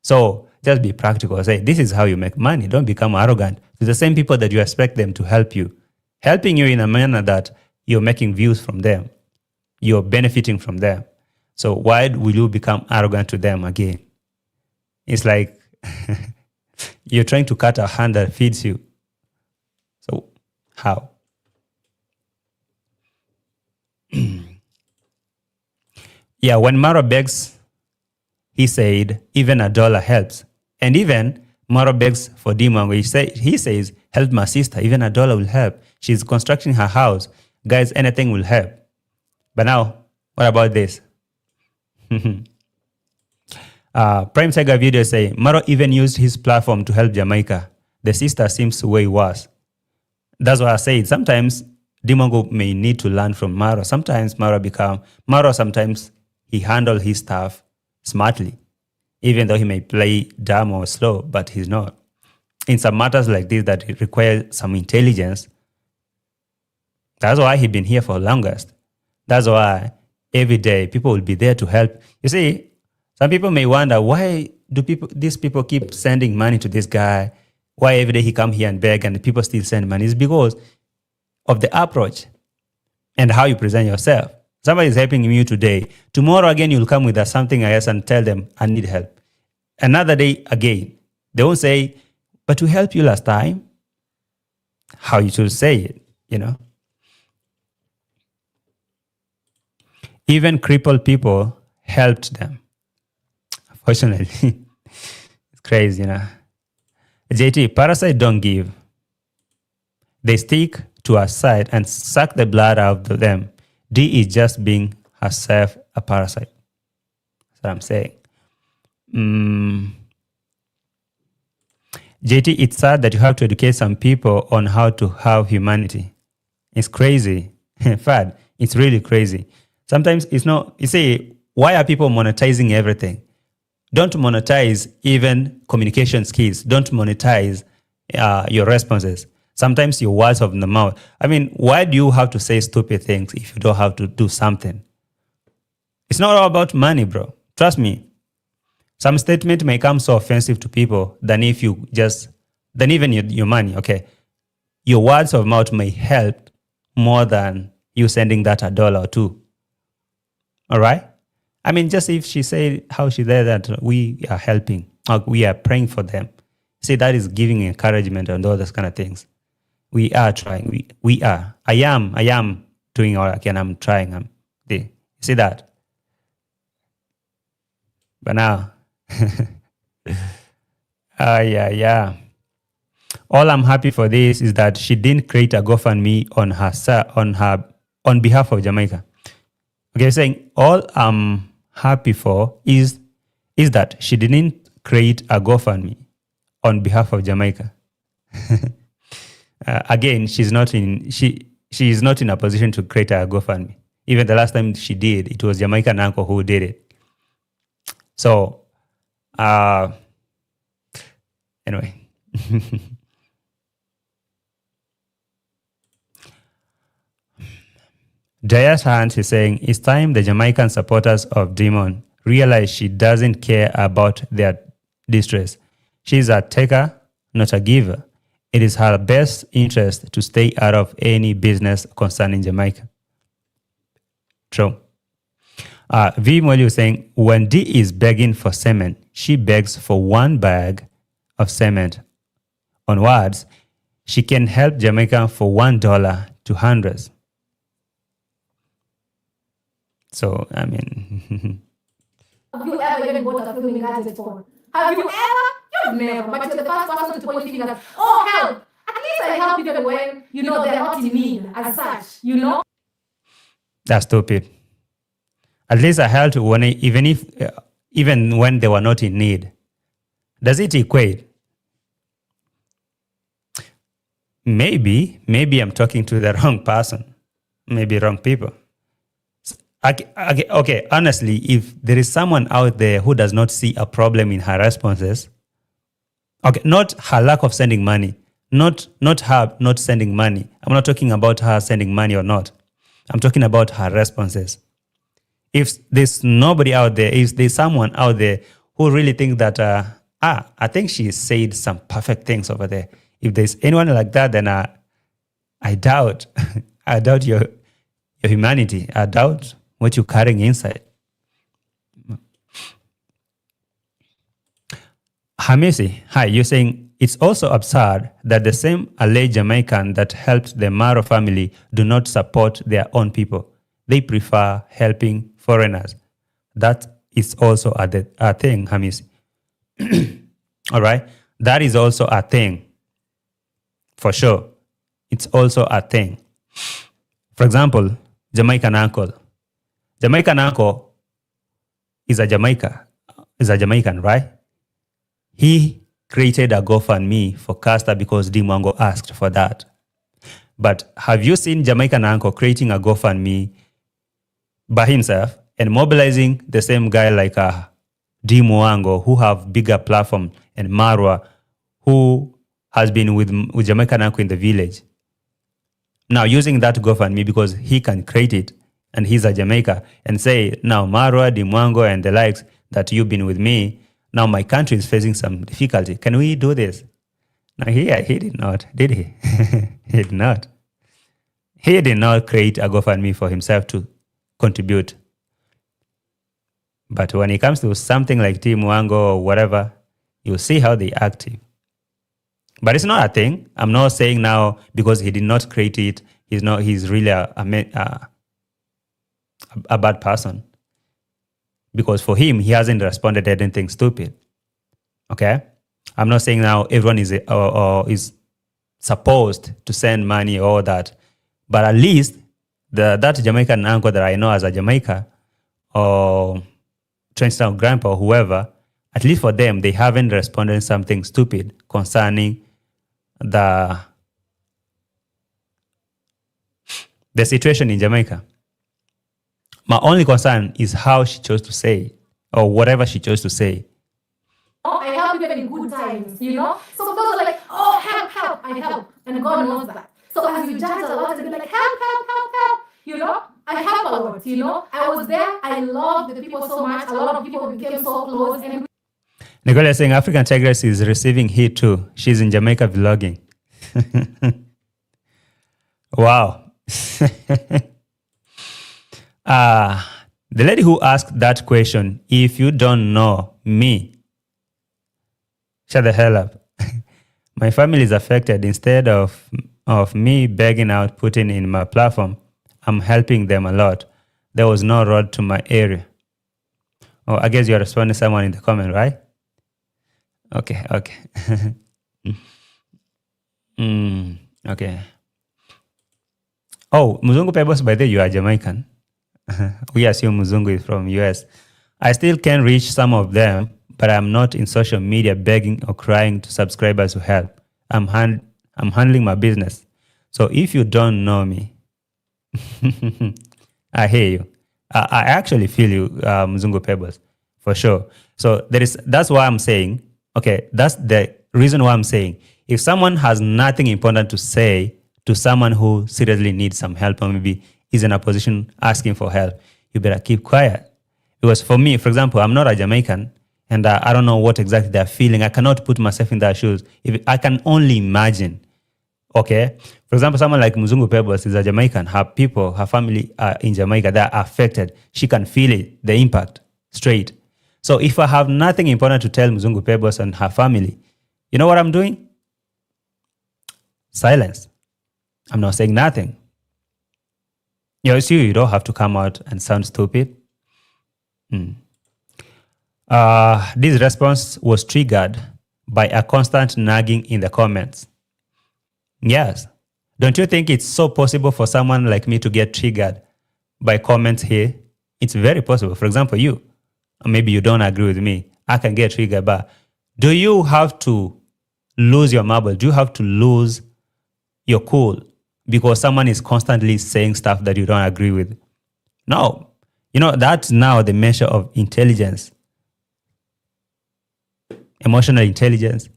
So just be practical. Say, this is how you make money. Don't become arrogant to the same people that you expect them to help you. Helping you in a manner that you're making views from them. You're benefiting from them. So why will you become arrogant to them again? It's like you're trying to cut a hand that feeds you. So how? Yeah, when MARWA begs, he said, even $1 helps. And even Maro begs for Dee Mwango. He says, help my sister. Even $1 will help. She's constructing her house. Guys, anything will help. But now, what about this? Prime Tiger video say, Maro even used his platform to help Jamaica. The sister seems way worse. That's why I said sometimes Dee Mwango may need to learn from Maro. Sometimes sometimes he handle his stuff smartly. Even though he may play dumb or slow, but he's not. In some matters like this that require some intelligence, that's why he's been here for longest. That's why every day people will be there to help. You see, some people may wonder, why do these people keep sending money to this guy? Why every day he come here and beg and the people still send money? It's because of the approach and how you present yourself. Somebody is helping you today. Tomorrow again, you'll come with something else and tell them, I need help. Another day again, they won't say, but we helped you last time. How you should say it, you know. Even crippled people helped them. Fortunately, it's crazy, you know. JT, parasite don't give. They stick to our side and suck the blood out of them. Dee is just being herself a parasite. That's what I'm saying. JT, it's sad that you have to educate some people on how to have humanity. It's crazy. In fact, it's really crazy. Sometimes it's not, you see, why are people monetizing everything? Don't monetize even communication skills. Don't monetize your responses. Sometimes your words of the mouth. I mean, why do you have to say stupid things if you don't have to do something? It's not all about money, bro. Trust me. Some statement may come so offensive to people than even your money, okay? Your words of mouth may help more than you sending that $1 or $2. All right? I mean, just if she said how she said that we are helping, or we are praying for them. See, that is giving encouragement and all those kind of things. We are trying. We are. I am doing all I can. I'm trying. See that? But now, yeah. All I'm happy for this is that she didn't create a GoFundMe on behalf of Jamaica. Okay, saying all I'm happy for is that she didn't create a GoFundMe on behalf of Jamaica. Again, she is not in a position to create a GoFundMe. Even the last time she did, it was Jamaican uncle who did it. So, anyway. Jayas Hunt is saying, it's time the Jamaican supporters of Demon realize she doesn't care about their distress. She's a taker, not a giver. It is her best interest to stay out of any business concerning Jamaica. True. V. Molu is saying, when Dee is begging for cement, she begs for 1 bag of cement. Onwards, she can help Jamaica for $1 to hundreds. So, I mean... Have you ever even bought a film in guys before? Have you ever? You've never. But you're the first person to point fingers. Oh, help! At least I help even when, they're not in need as such, That's stupid. At least I helped even when they were not in need. Does it equate? Maybe I'm talking to the wrong person. Maybe wrong people. Okay, honestly, if there is someone out there who does not see a problem in her responses, okay, not her lack of sending money, not her not sending money. I'm not talking about her sending money or not. I'm talking about her responses. If there's nobody out there, if there's someone out there who really thinks that, I think she said some perfect things over there. If there's anyone like that, then I doubt, I doubt your humanity. I doubt what you're carrying inside. Hamisi, hi, you're saying it's also absurd that the same alleged Jamaican that helped the MARWA family do not support their own people. They prefer helping foreigners. That is also a thing, Hamisi. All right? that is also a thing. For sure. It's also a thing. For example, Jamaican uncle. Jamaican uncle is a Jamaican, right? He created a GoFundMe for Castor because Dee Mwango asked for that. But have you seen Jamaican uncle creating a GoFundMe by himself and mobilizing the same guy like Dee Mwango, who have bigger platform, and MARWA, who has been with Jamaican uncle in the village? Now using that GoFundMe because he can create it and he's a Jamaica, and say, now MARWA, Dee Mwango and the likes, that you've been with me, now my country is facing some difficulty. Can we do this? No, he did not, did he? He did not. He did not create a GoFundMe for himself to contribute. But when it comes to something like Dee Mwango or whatever, you see how they active. But it's not a thing. I'm not saying now because he did not create it, he's really a bad person. Because for him, he hasn't responded to anything stupid. Okay? I'm not saying now everyone is supposed to send money or that. But at least that Jamaican uncle that I know as a Jamaica, or Trenchtown grandpa or whoever, at least for them, they haven't responded to something stupid concerning the situation in Jamaica. My only concern is how she chose to say, or whatever she chose to say. I help even in good times, you know? So those are like, oh, help, I help. And God knows that. So as you judge a lot and be like, help, you know? I help a lot, you know? I was there, I loved the people so much. A lot of people became so close. And Nicole is saying African Tigress is receiving heat too. She's in Jamaica vlogging. Wow. The lady who asked that question, if you don't know me, shut the hell up. My family is affected. Instead of me begging out, putting in my platform, I'm helping them a lot. There was no road to my area. Oh, I guess you're responding to someone in the comment, right? Okay. Okay. Oh, Muzungu Pebbles, by the way, you are Jamaican. We assume Muzungu is from US. I still can reach some of them, but I'm not in social media begging or crying to subscribers to help. I'm handling my business. So if you don't know me, I hear you. I actually feel you, Muzungu Pebbles, for sure. So that's why I'm saying, okay, that's the reason why I'm saying, if someone has nothing important to say to someone who seriously needs some help, or maybe is in a position asking for help, you better keep quiet. Because for me, for example, I'm not a Jamaican, and I don't know what exactly they're feeling. I cannot put myself in their shoes. I can only imagine. Okay? For example, someone like Muzungu Pebbles is a Jamaican. Her people, her family are in Jamaica. They're affected. She can feel it, the impact, straight. So if I have nothing important to tell Muzungu Pebbles and her family, you know what I'm doing? Silence. I'm not saying nothing. You don't have to come out and sound stupid. This response was triggered by a constant nagging in the comments. Yes. Don't you think it's so possible for someone like me to get triggered by comments here? It's very possible. For example, you, maybe you don't agree with me. I can get triggered, but do you have to lose your marble? Do you have to lose your cool because someone is constantly saying stuff that you don't agree with? No. You know, that's now the measure of intelligence. Emotional intelligence.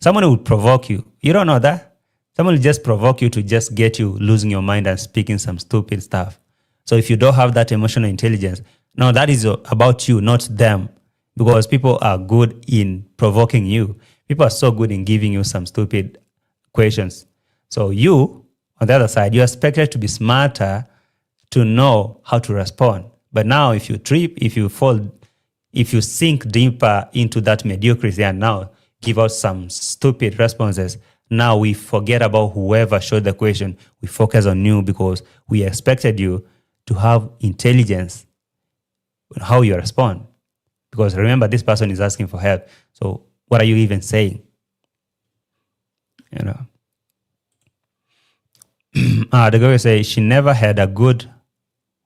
Someone would provoke you. You don't know that? Someone will just provoke you to just get you losing your mind and speaking some stupid stuff. So if you don't have that emotional intelligence, no, that is about you, not them. Because people are good in provoking you. People are so good in giving you some stupid questions. So you, on the other side, you're expected to be smarter to know how to respond. But now if you trip, if you fall, if you sink deeper into that mediocrity and now give out some stupid responses, now we forget about whoever showed the question. We focus on you because we expected you to have intelligence on how you respond. Because remember, this person is asking for help. So what are you even saying? you know. The girl say she never had a good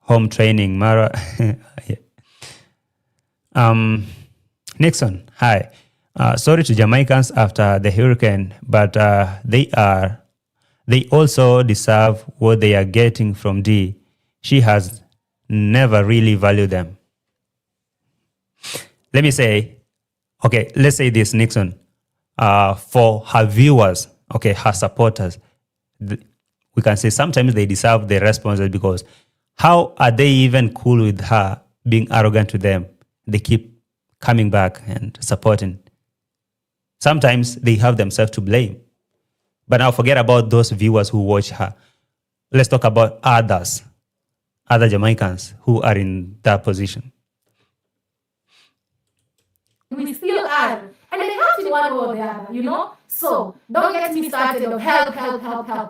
home training. Mara, yeah. Nixon, hi. Sorry to Jamaicans after the hurricane, but they also deserve what they are getting from Dee. She has never really valued them. Let me say, okay, let's say this, Nixon. For her viewers, okay, her supporters, we can say sometimes they deserve the responses, because how are they even cool with her being arrogant to them? They keep coming back and supporting. Sometimes they have themselves to blame. But now forget about those viewers who watch her. Let's talk about other Jamaicans who are in that position. We still are. And they help in one way or the other, you know? So don't get me started of help.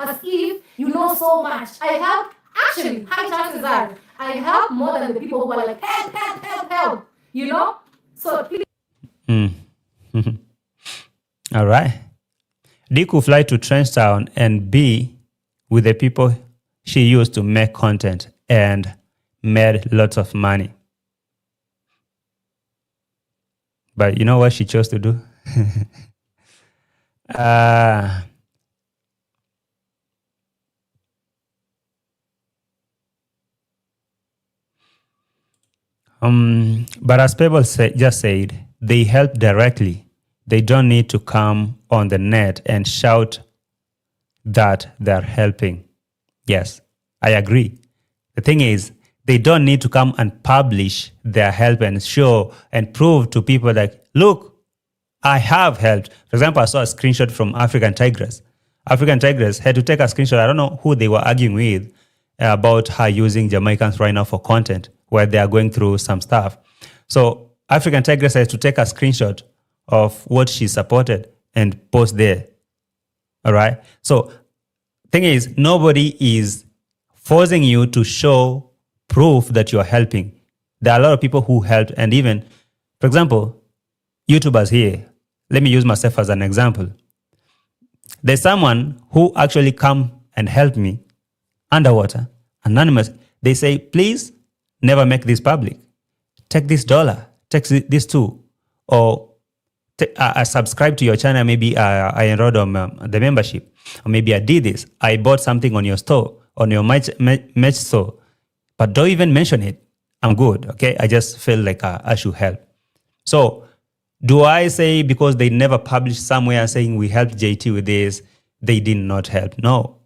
As if you know so much. I help, actually, high chances are, I help more than the people who are like, help, you know? So please. All right. Dee could fly to Trenchtown and be with the people she used to make content and made lots of money. But you know what she chose to do? But as people just said, they help directly. They don't need to come on the net and shout that they're helping. Yes, I agree. The thing is, they don't need to come and publish their help and show and prove to people that, look, I have helped. For example, I saw a screenshot from African Tigress. African Tigress had to take a screenshot. I don't know who they were arguing with about her using Jamaicans right now for content where they are going through some stuff. So African Tigress has to take a screenshot of what she supported and post there. All right. So thing is, nobody is forcing you to show proof that you're helping. There are a lot of people who helped, and even, for example, YouTubers here. Let me use myself as an example. There's someone who actually come and help me underwater, anonymous. They say, please never make this public. Take this $1, take this $2, or I subscribe to your channel. Maybe I enrolled on the membership, or maybe I did this. I bought something on your store, on your merch store, but don't even mention it. I'm good, okay? I just feel like I should help. So do I say because they never published somewhere saying we helped JT with this, they did not help? No.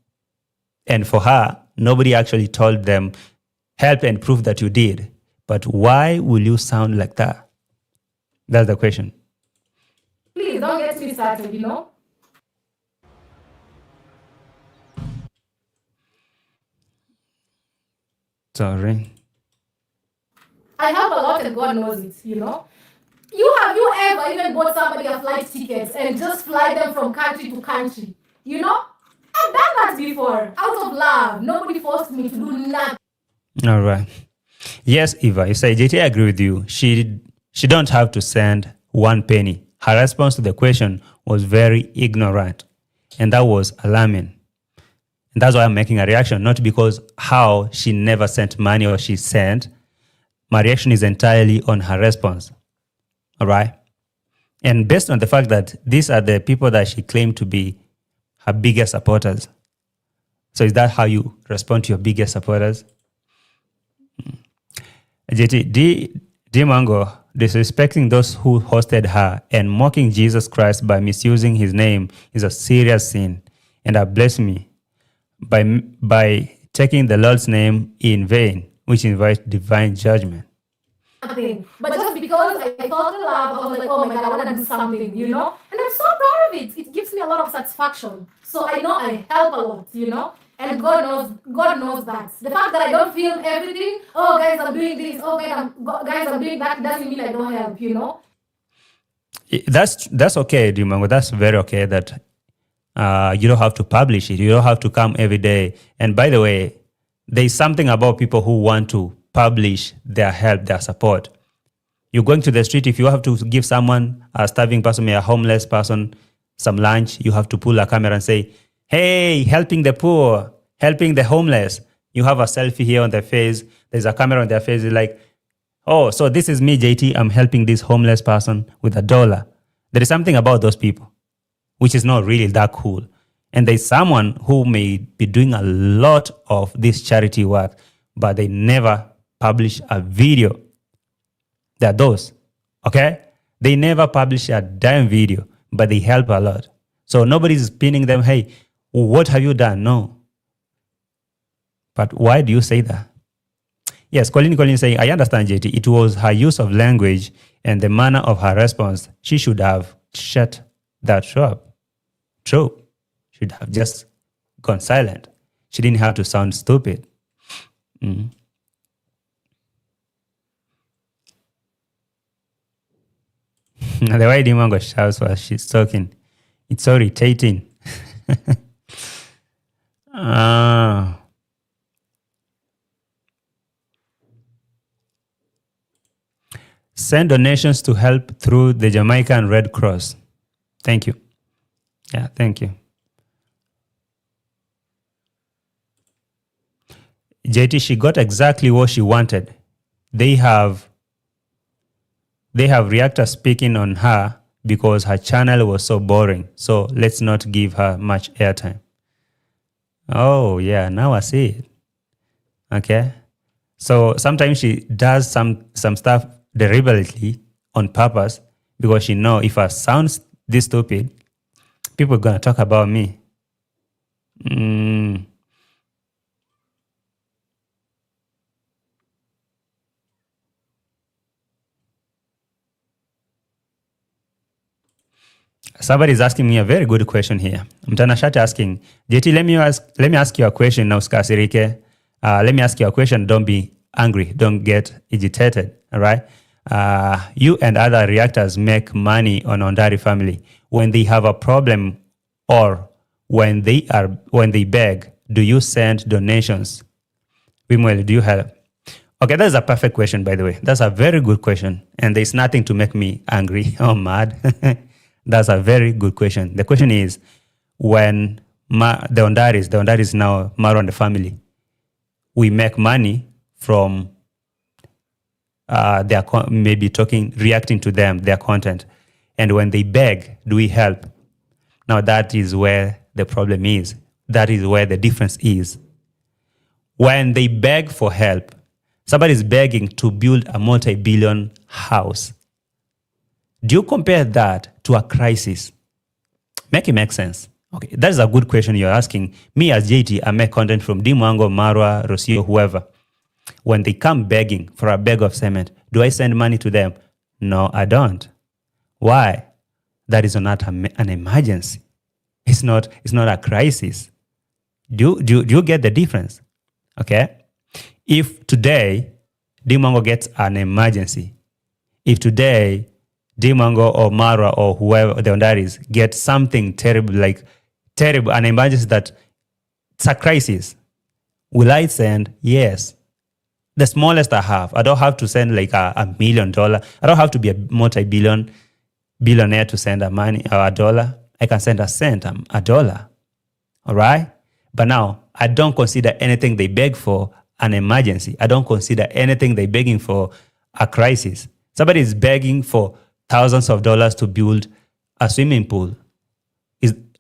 And for her, nobody actually told them, help and prove that you did. But why will you sound like that? That's the question. Please don't get me started, you know? Sorry. I help a lot and God knows it, you know? Have you ever even bought somebody a flight ticket and just fly them from country to country? You know? I've done that before, out of love. Nobody forced me to do nothing. All right. Yes, Eva, you say, JT, I agree with you. She don't have to send one penny. Her response to the question was very ignorant, and that was alarming. And that's why I'm making a reaction, not because how she never sent money or she sent. My reaction is entirely on her response. All right? And based on the fact that these are the people that she claimed to be her biggest supporters. So is that how you respond to your biggest supporters? JT, Dee Mwango disrespecting those who hosted her and mocking Jesus Christ by misusing his name is a serious sin. And bless me by taking the Lord's name in vain, which invites divine judgment. But just because I felt in love, I was like, oh my God, I want to do something, you know? And I'm so proud of it. It gives me a lot of satisfaction. So I know I help a lot, you know? And God knows that. The fact that I don't feel everything, oh guys, I'm doing this, oh guys, I'm doing that, doesn't mean I don't help, you know? That's okay, Dee Mwango. That's very okay that you don't have to publish it. You don't have to come every day. And by the way, there's something about people who want to publish their help, their support. You're going to the street, if you have to give someone, a starving person, a homeless person, some lunch, you have to pull a camera and say, hey, helping the poor, helping the homeless. You have a selfie here on their face. There's a camera on their face. It's like, oh, so this is me, JT. I'm helping this homeless person with $1. There is something about those people which is not really that cool. And there's someone who may be doing a lot of this charity work, but they never publish a video. There are those, okay? They never publish a damn video, but they help a lot. So nobody's pinning them, hey, what have you done? No. But why do you say that? Yes, Colin saying, I understand, JT. It was her use of language and the manner of her response. She should have shut that up. True. Should have just gone silent. She didn't have to sound stupid. Mm. The way Dee Mwango shouts while she's talking, it's so irritating. Send donations to help through the Jamaican Red Cross. Thank you. Yeah, thank you. JT, she got exactly what she wanted. They have reactors speaking on her because her channel was so boring. So let's not give her much airtime. Oh, yeah, now I see it. Okay. So sometimes she does some stuff deliberately on purpose because she know if I sound this stupid, people are going to talk about me. Somebody is asking me a very good question here. Mtanashati asking, JT, let me ask you a question now, Skasirike. Let me ask you a question. Don't be angry. Don't get agitated. All right. You and other reactors make money on Ondari family. When they have a problem or when they beg, do you send donations? Wimwele, do you help? Okay, that's a perfect question, by the way. That's a very good question. And there's nothing to make me angry or mad. That's a very good question. The question is, when the Ondaris now MARWA and the family, we make money from their maybe reacting to their content. And when they beg, do we help? Now that is where the problem is. That is where the difference is. When they beg for help, somebody is begging to build a multi-billion house. Do you compare that to a crisis? Make it make sense. Okay, that is a good question you're asking. Me as JT, I make content from Dee Mwango, MARWA, Rocio, whoever. When they come begging for a bag of cement, do I send money to them? No, I don't. Why? That is not an emergency. It's not a crisis. Do you get the difference? Okay? If today Dee Mwango gets an emergency, if today Dee Mwango or MARWA or whoever the Ondaris get something terrible, an emergency that it's a crisis, will I send? Yes. The smallest I have. I don't have to send like $1 million. I don't have to be a multi-billionaire to send a dollar. I can send a cent, $1. All right? But now, I don't consider anything they beg for an emergency. I don't consider anything they're begging for a crisis. Somebody is begging for thousands of dollars to build a swimming pool.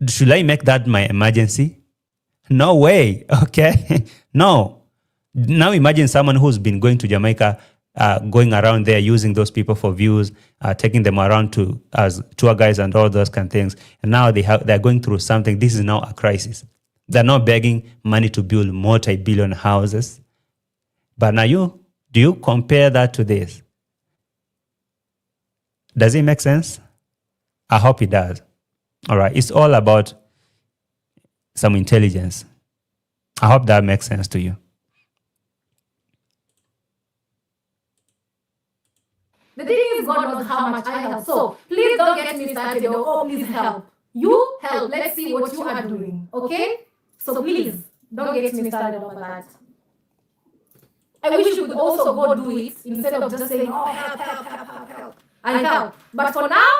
Should I make that my emergency? No way, okay? No. Now imagine someone who's been going to Jamaica, going around there, using those people for views, taking them around as tour guides and all those kind of things. And now they're going through something. This is now a crisis. They're not begging money to build multi-billion houses. But now do you compare that to this? Does it make sense? I hope it does. All right. It's all about some intelligence. I hope that makes sense to you. The thing is, God knows how much I help. So please don't get me started. Oh, please help. You help. Let's see what you are doing. Okay? So please don't get me started on that. I wish you could also go do it instead of just saying, oh, help. I help. But for now,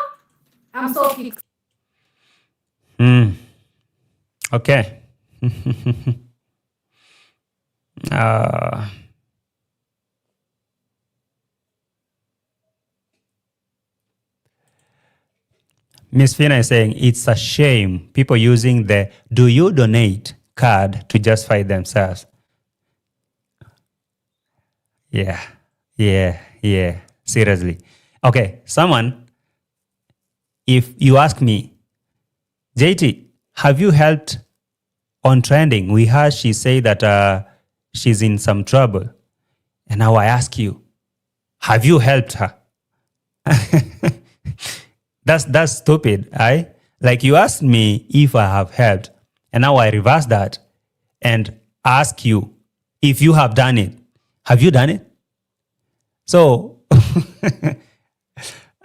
I'm so fixed. Okay. uh, Miss Fina is saying it's a shame people using the "Do you donate" card to justify themselves. Yeah, yeah. Seriously. Okay, someone, if you ask me, JT, have you helped on trending? We heard she say that she's in some trouble. And now I ask you, have you helped her? That's stupid, right? Like you asked me if I have helped, and now I reverse that and ask you if you have done it. Have you done it? So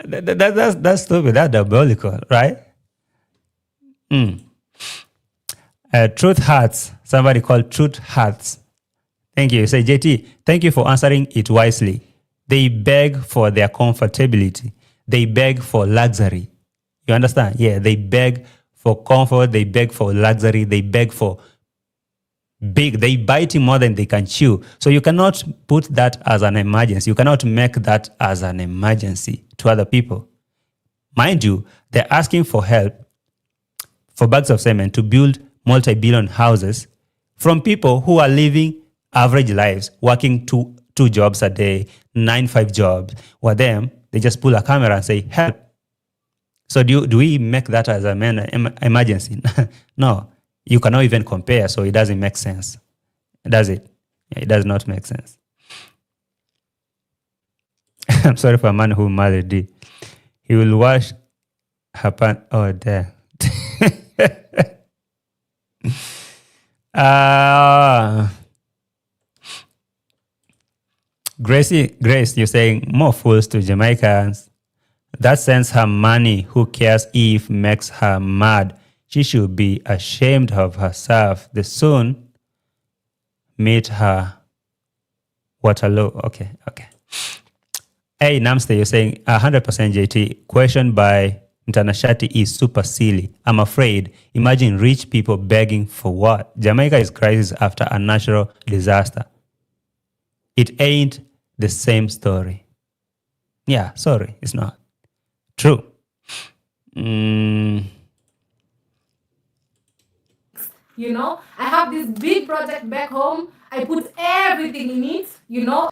that's stupid. That's diabolical, right? Truth Hurts. Somebody called Truth Hurts. Thank you. Say, JT, thank you for answering it wisely. They beg for their comfortability. They beg for luxury. You understand? Yeah, they beg for comfort. They beg for luxury. They beg for big. They bite more than they can chew. So you cannot put that as an emergency. You cannot make that as an emergency to other people. Mind you, they're asking for help for bags of cement to build multi-billion houses from people who are living average lives, working two jobs a day, 9-5 jobs. With them, they just pull a camera and say, help. So do we make that as an emergency? No, you cannot even compare, so it doesn't make sense. Does it? Yeah, it does not make sense. I'm sorry for a man who married Dee. He will wash her pants. Oh, there. Grace, you're saying more fools to Jamaicans. That sends her money. Who cares if makes her mad? She should be ashamed of herself. They soon meet her Waterloo. Okay. Hey, Namste, you're saying 100% JT. Question by Mtanashati is super silly. I'm afraid. Imagine rich people begging for what? Jamaica is crisis after a natural disaster. It ain't the same story. Yeah, sorry, it's not. True. You know, I have this big project back home. I put everything in it, you know.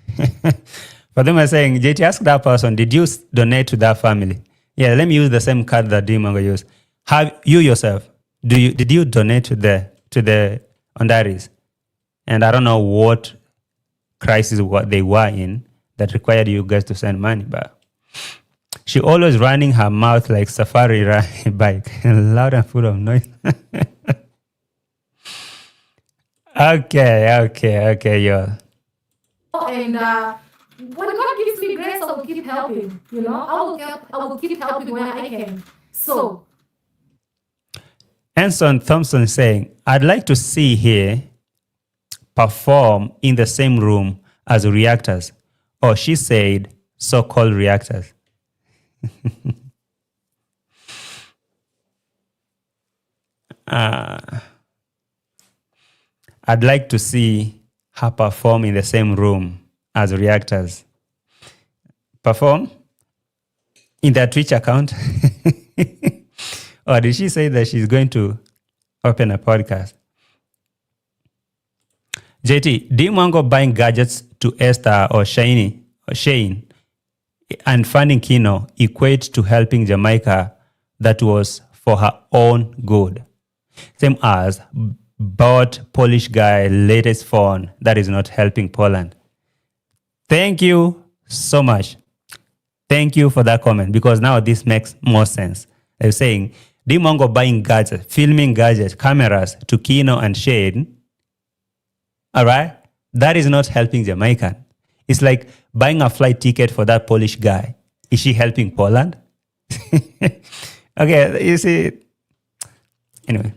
For them, I'm saying, JT, ask that person, did you donate to that family? Yeah, let me use the same card that Dee Mwango used. Have you yourself, did you donate to the Ondaris? And I don't know what crisis what they were in that required you guys to send money, but she always running her mouth like safari bike, loud and full of noise. Okay, y'all. And when God gives me grace, I will keep helping. You know, I will keep helping when I can. So, Anson Thompson saying, I'd like to see here perform in the same room as reactors. Or she said, so-called reactors. I'd like to see her perform in the same room as reactors. Perform in their Twitch account? Or did she say that she's going to open a podcast? JT, Dee Mwango buying gadgets to Esther or Shane and funding Kino equate to helping Jamaica that was for her own good. Same as bought Polish guy latest phone that is not helping Poland. Thank you so much. Thank you for that comment, because now this makes more sense. They're saying Dee Mwango buying gadgets, filming gadgets, cameras to Kino and Shane. All right? That is not helping Jamaican. It's like buying a flight ticket for that Polish guy. Is she helping Poland? Okay, you see. Anyway.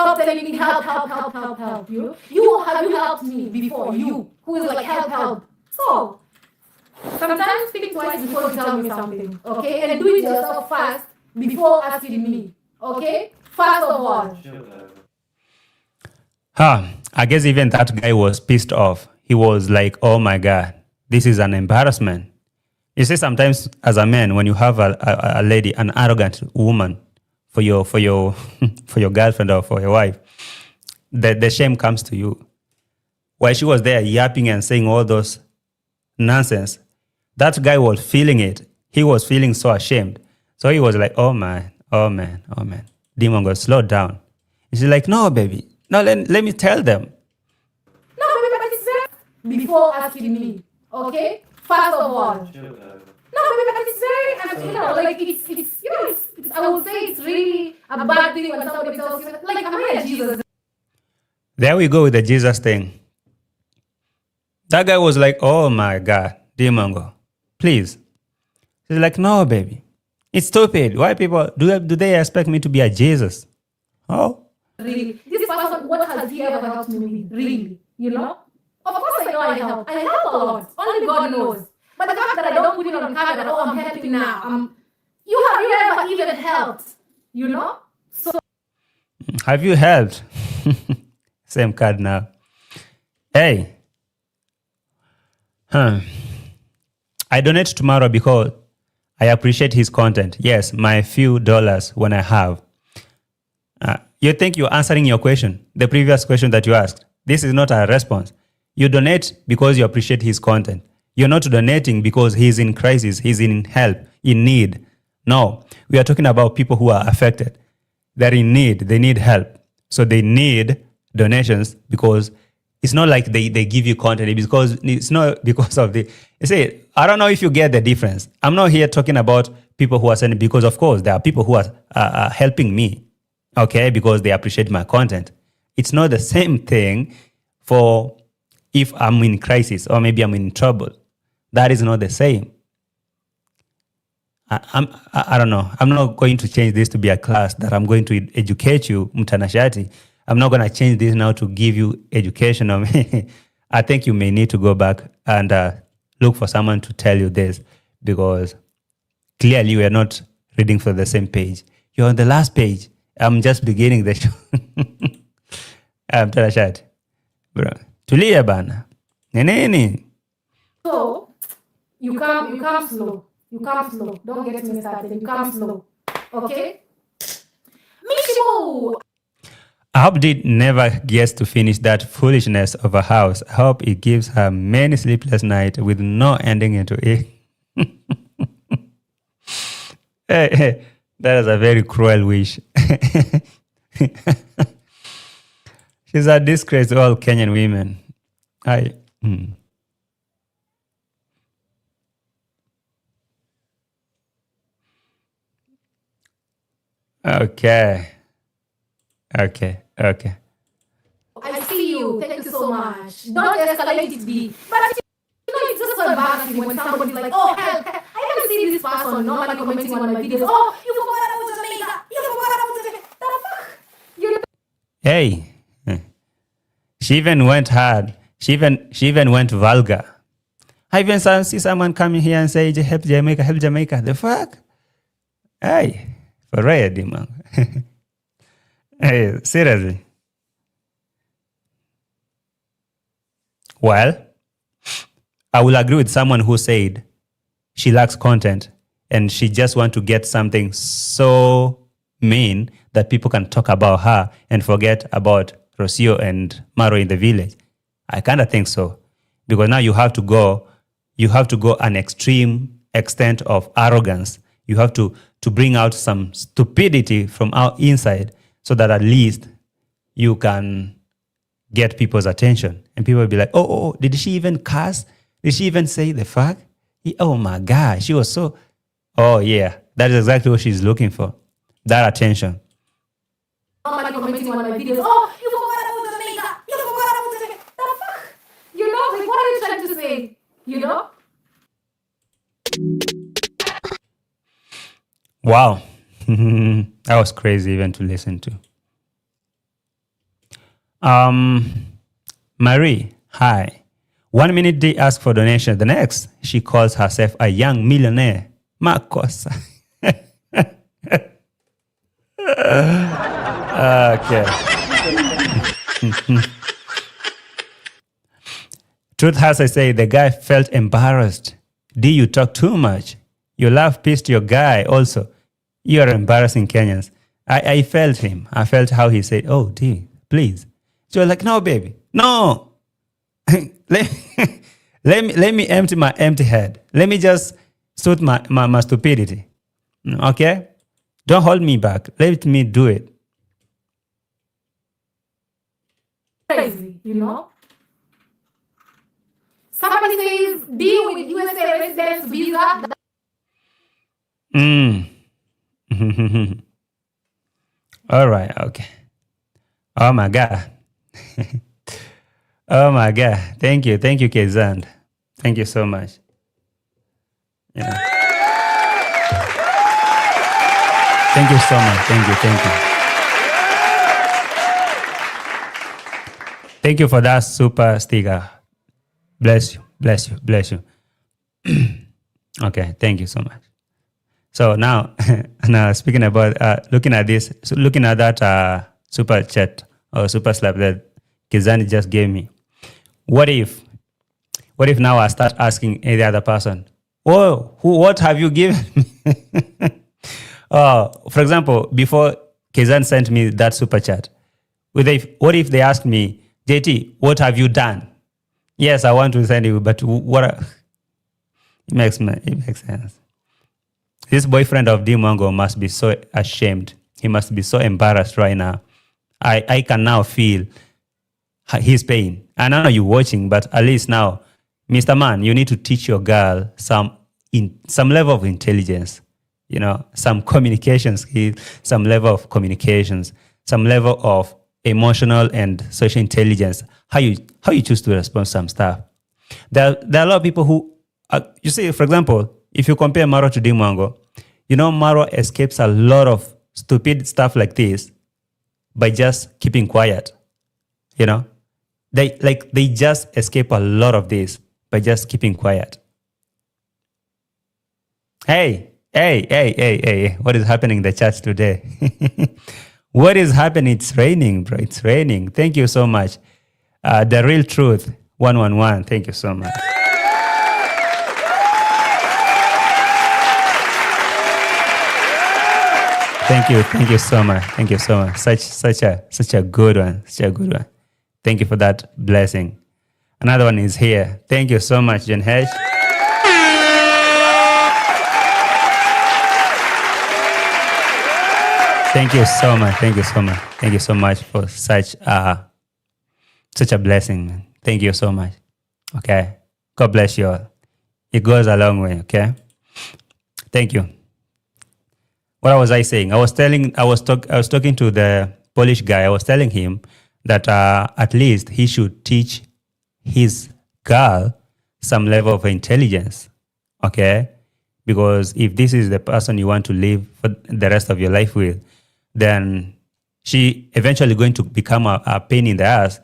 stop telling me help. You helped me before. You who is like help. So sometimes think twice before you tell me something, okay? And do it yourself first before asking me, okay? First of all. I guess even that guy was pissed off. He was like, oh my God, this is an embarrassment. You see, sometimes as a man, when you have a lady, an arrogant woman for your for your girlfriend or for your wife, the shame comes to you. While she was there yapping and saying all those nonsense, that guy was feeling it. He was feeling so ashamed. So he was like, oh man, oh man, oh man. Dee Mwango, slow down. She's like, no, baby. No, let me tell them. No, baby, but it's very before asking me, okay? First of all. No, baby, but it's very, you know, like it's you know, it's, I would say it's really a bad thing when somebody tells you, like, am I a Jesus? There we go with the Jesus thing. That guy was like, oh my God, Dee Mwango, please. She's like, no, baby. It's stupid. Why people, do they expect me to be a Jesus? Oh. Really? This person, what has he ever helped me with? Really? You know? Of course I know I help. I help a lot. Only God knows. But the fact that I don't put it on camera, oh, I'm helping now. Have you ever even helped? You know? So. Have you helped? Same card now. Hey. I donate to MARWA because I appreciate his content. Yes, my few dollars when I have. You think you're answering your question, the previous question that you asked. This is not a response. You donate because you appreciate his content. You're not donating because he's in crisis, he's in help, in need. No, we are talking about people who are affected. They're in need, they need help. So they need donations because it's not like they give you content. It's not because of the... You see, I don't know if you get the difference. I'm not here talking about people who are sending, because of course there are people who are helping me, okay, because they appreciate my content. It's not the same thing for if I'm in crisis or maybe I'm in trouble. That is not the same. I don't know. I'm not going to change this to be a class that I'm going to educate you, mtanashati. I'm not going to change this now to give you education. I think you may need to go back and look for someone to tell you this, because clearly we are not reading for the same page. You're on the last page. I'm just beginning the show. Mtanashati. Bro. Tulia bana. Nini? So, you come slow. You come slow. Don't get me started. You come slow. Okay? Mishimu! I hope Dee never gets to finish that foolishness of a house. I hope it gives her many sleepless nights with no ending into it. Hey, that is a very cruel wish. She's a disgrace to all Kenyan women. Okay. I see you. Thank you so much. Don't escalate it, B. But you know, it's just so embarrassing when somebody's like, oh, help. I haven't seen this person normally commenting on my videos. Oh, you forgot about Jamaica. You forgot about Jamaica. The fuck? You know? Hey. She even went hard. She even went vulgar. I even see someone coming here and say, help Jamaica, help Jamaica. The fuck? Hey. For real, Dee Mwango. Hey, seriously. Well, I will agree with someone who said she lacks content and she just wants to get something so mean that people can talk about her and forget about Rocio and MARWA in the village. I kind of think so. Because now you have to go an extreme extent of arrogance. You have to bring out some stupidity from our inside so that at least you can get people's attention. And people will be like, oh, did she even curse? Did she even say the fuck? Oh my God, she was so... Oh yeah, that is exactly what she's looking for. That attention. Normally commenting on my videos, oh, you forgot about Jamaica. You forgot about Jamaica. The fuck? You know, like, what are you trying to say? You know? Wow. That was crazy even to listen to. Marie, hi. 1 minute Dee asks for donation. The next, she calls herself a young millionaire. Makosa. Okay. Truth has I say, the guy felt embarrassed. D, you talk too much. Your laugh pissed your guy also. You are embarrassing Kenyans. I felt him. I felt how he said, oh, D, please. So like, no, baby. No. let, let me empty my empty head. Let me just suit my stupidity. Okay? Don't hold me back. Let me do it. Crazy, you know? Somebody says deal with USA residence visa. All right, okay. Oh my God. Oh my God. Thank you, Kezand. Thank you so much. Yeah. Thank you so much. Thank you. Thank you for that super sticker. Bless you. Okay, thank you so much. So now, speaking about looking at this, looking at that super chat or super slap that Kizani just gave me. What if now I start asking the other person, oh, what have you given me? For example, before Kizan sent me that super chat, what if they ask me, JT, what have you done? Yes, I want to send you, but it makes sense. This boyfriend of Dee Mwango must be so ashamed. He must be so embarrassed right now. I can now feel his pain. And I know you're watching, but at least now, Mr. Man, you need to teach your girl some level of intelligence, some communication skills, some level of communications, some level of emotional and social intelligence, how you choose to respond to some stuff. There are a lot of people who, you see, for example, if you compare MARWA to Dee Mwango, MARWA escapes a lot of stupid stuff like this by just keeping quiet. They just escape a lot of this by just keeping quiet. Hey, what is happening in the church today? What is happening? It's raining, bro. It's raining. Thank you so much. The Real Truth 111. Thank you so much. Thank you so much. Thank you so much. Such a good one. Such a good one. Thank you for that blessing. Another one is here. Thank you so much, Jen Hesh. Thank you so much. Thank you so much for such a blessing, man. Thank you so much. Okay. God bless you all. It goes a long way, okay? Thank you. What was I saying? I was talking to the Polish guy. I was telling him that at least he should teach his girl some level of intelligence, okay? Because if this is the person you want to live for the rest of your life with, then she eventually going to become a pain in the ass.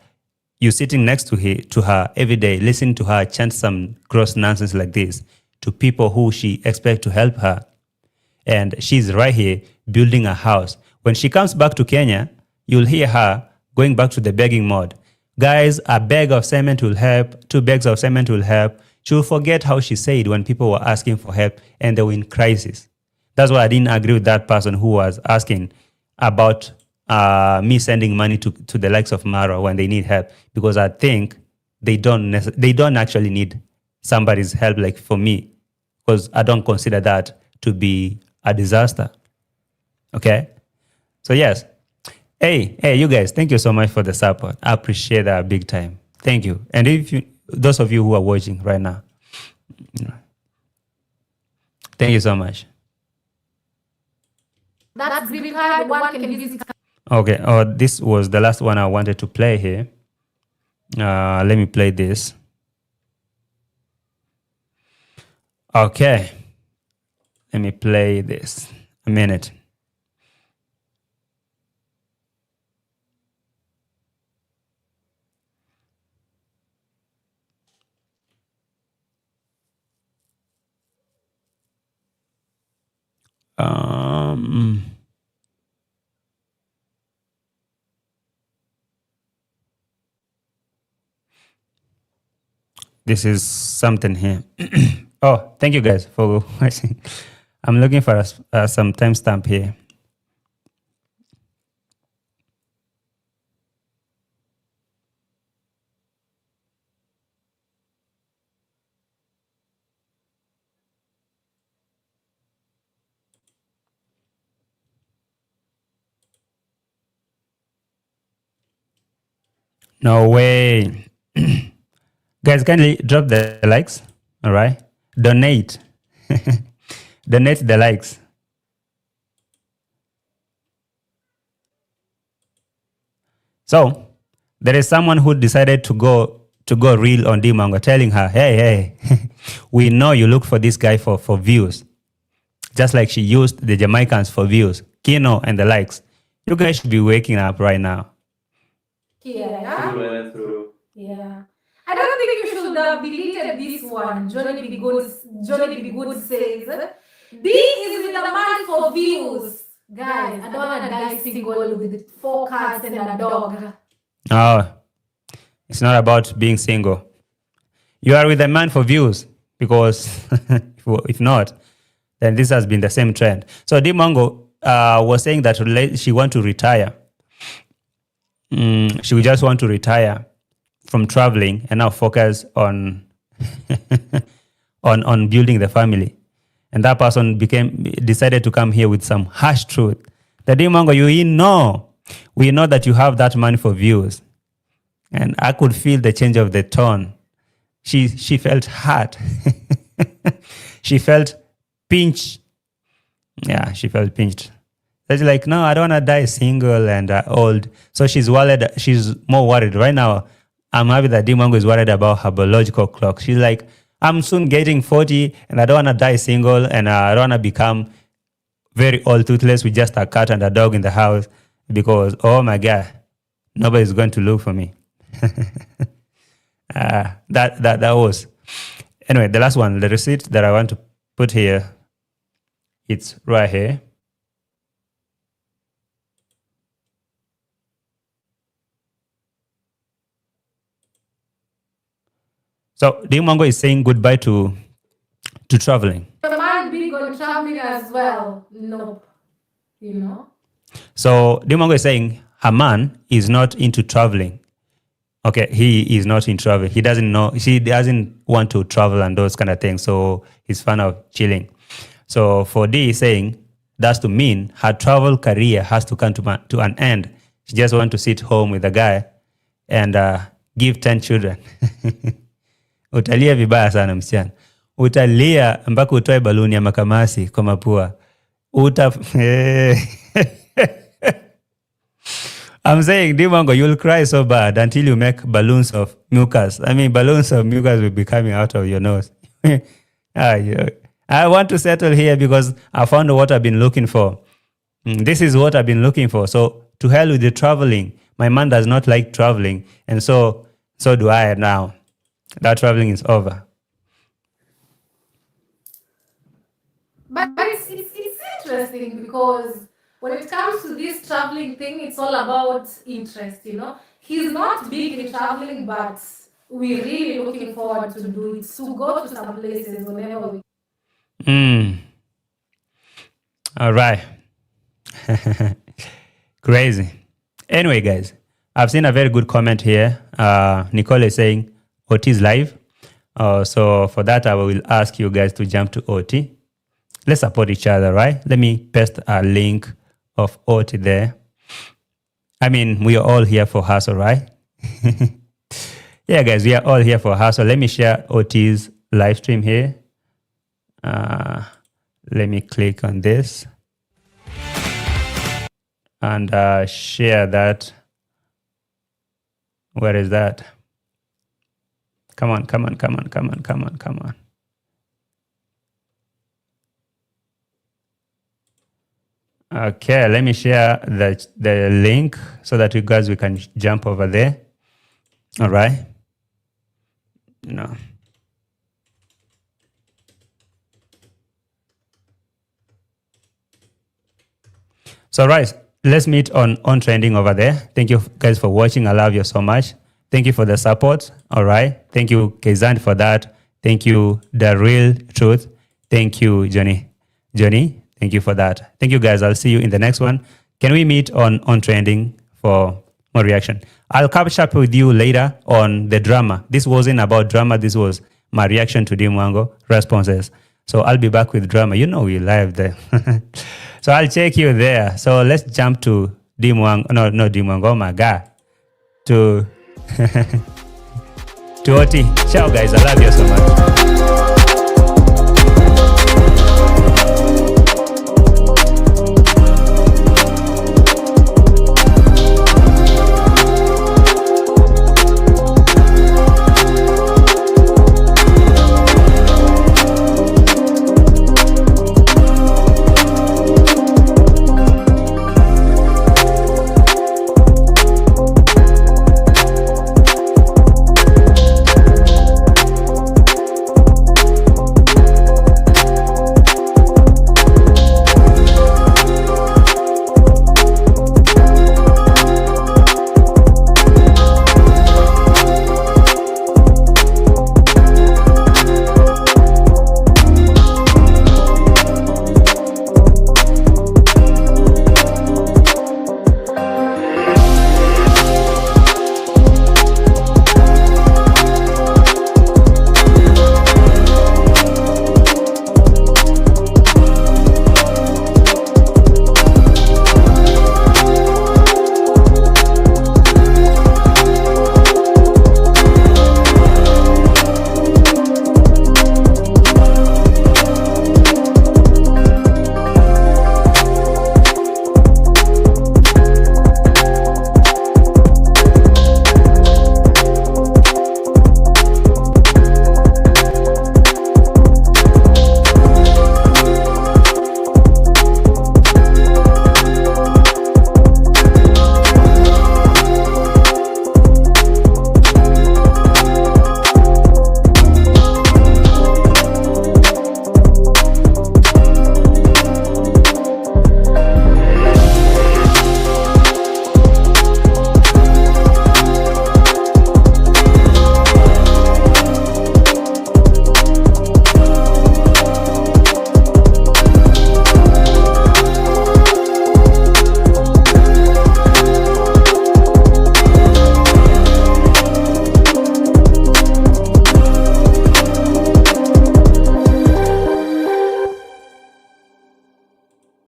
You sitting next to her every day, listening to her chant some gross nonsense like this to people who she expect to help her. And she's right here building a house. When she comes back to Kenya, you'll hear her going back to the begging mode. Guys, a bag of cement will help. 2 bags of cement will help. She'll forget how she said when people were asking for help and they were in crisis. That's why I didn't agree with that person who was asking about me sending money to the likes of MARWA when they need help, because I think they don't actually need somebody's help like for me, because I don't consider that to be a disaster. Okay? So yes. Hey, you guys, thank you so much for the support. I appreciate that big time. Thank you. And those of you who are watching right now, thank you so much. That's green card. One can visit. Okay. This was the last one I wanted to play here. Let me play this. Okay. Let me play this. A minute. This is something here. Oh, thank you guys for watching. I'm looking for some timestamp here. No way. Guys, kindly drop the likes. All right. Donate. Donate the likes. So there is someone who decided to go real on Dee Mwango, telling her, hey, we know you look for this guy for views. Just like she used the Jamaicans for views. Kino and the likes. You guys should be waking up right now. Yeah. Through. Yeah. I don't think you should have deleted this one. Johnny B. Good says, D is with a man for views. Guys, I don't want to die single with 4 cats and a dog. Oh, it's not about being single. You are with a man for views, because if not, then this has been the same trend. So Dee Mwango was saying that she want to retire. She would just want to retire from traveling and now focus on on building the family. And that person decided to come here with some harsh truth. The Dee Mwango, we know that you have that money for views. And I could feel the change of the tone. She felt hurt. She felt pinched. Yeah, she felt pinched. She's like, no, I don't want to die single and old. So she's worried. She's more worried. Right now, I'm happy that Dee Mwango is worried about her biological clock. She's like, I'm soon getting 40 and I don't want to die single and I don't want to become very old, toothless with just a cat and a dog in the house because, oh my God, nobody's going to look for me. That was. Anyway, the last one, the receipt that I want to put here, it's right here. So Dee Mwango is saying goodbye to traveling. The man big on traveling as well. Nope. So Dee Mwango is saying her man is not into traveling. Okay, he is not in travel. He doesn't know. She doesn't want to travel and those kind of things. So he's fan of chilling. So for Dee saying that's to mean her travel career has to come to an end. She just wants to sit home with the guy and give 10 children. Utalia vibaya sana msichana. Utalia mpaka utoe baluni ya makamasi kwa mapua. I'm saying, Dee Mwango, you'll cry so bad until you make balloons of mucus. I mean, balloons of mucus will be coming out of your nose. I want to settle here because I found what I've been looking for. This is what I've been looking for. So to hell with the traveling. My man does not like traveling. And so do I now. That traveling is over. But it's interesting because when it comes to this traveling thing, it's all about interest, He's not big in traveling, but we're really looking forward to do it, to go to some places whenever we All right. Crazy. Anyway, guys, I've seen a very good comment here. Nicole is saying, OT is live. So for that, I will ask you guys to jump to OT. Let's support each other, right? Let me paste a link of OT there. I mean, we are all here for hustle, right? Yeah, guys, we are all here for hustle. Let me share OT's live stream here. Let me click on this and share that. Where is that? Come on. Okay, let me share the link so that you guys, we can jump over there. All right. So, right, let's meet on trending over there. Thank you guys for watching. I love you so much. Thank you for the support. All right. Thank you, Kezan, for that. Thank you, The Real Truth. Thank you, Johnny. Johnny, thank you for that. Thank you, guys. I'll see you in the next one. Can we meet on Trending for more reaction? I'll catch up with you later on the drama. This wasn't about drama. This was my reaction to Dee Mwango responses. So I'll be back with drama. You know we live there. So I'll check you there. So let's jump to Dee Mwango. No, not Dee Mwango. Oh my God. To Oti. Ciao, guys. I love you so much.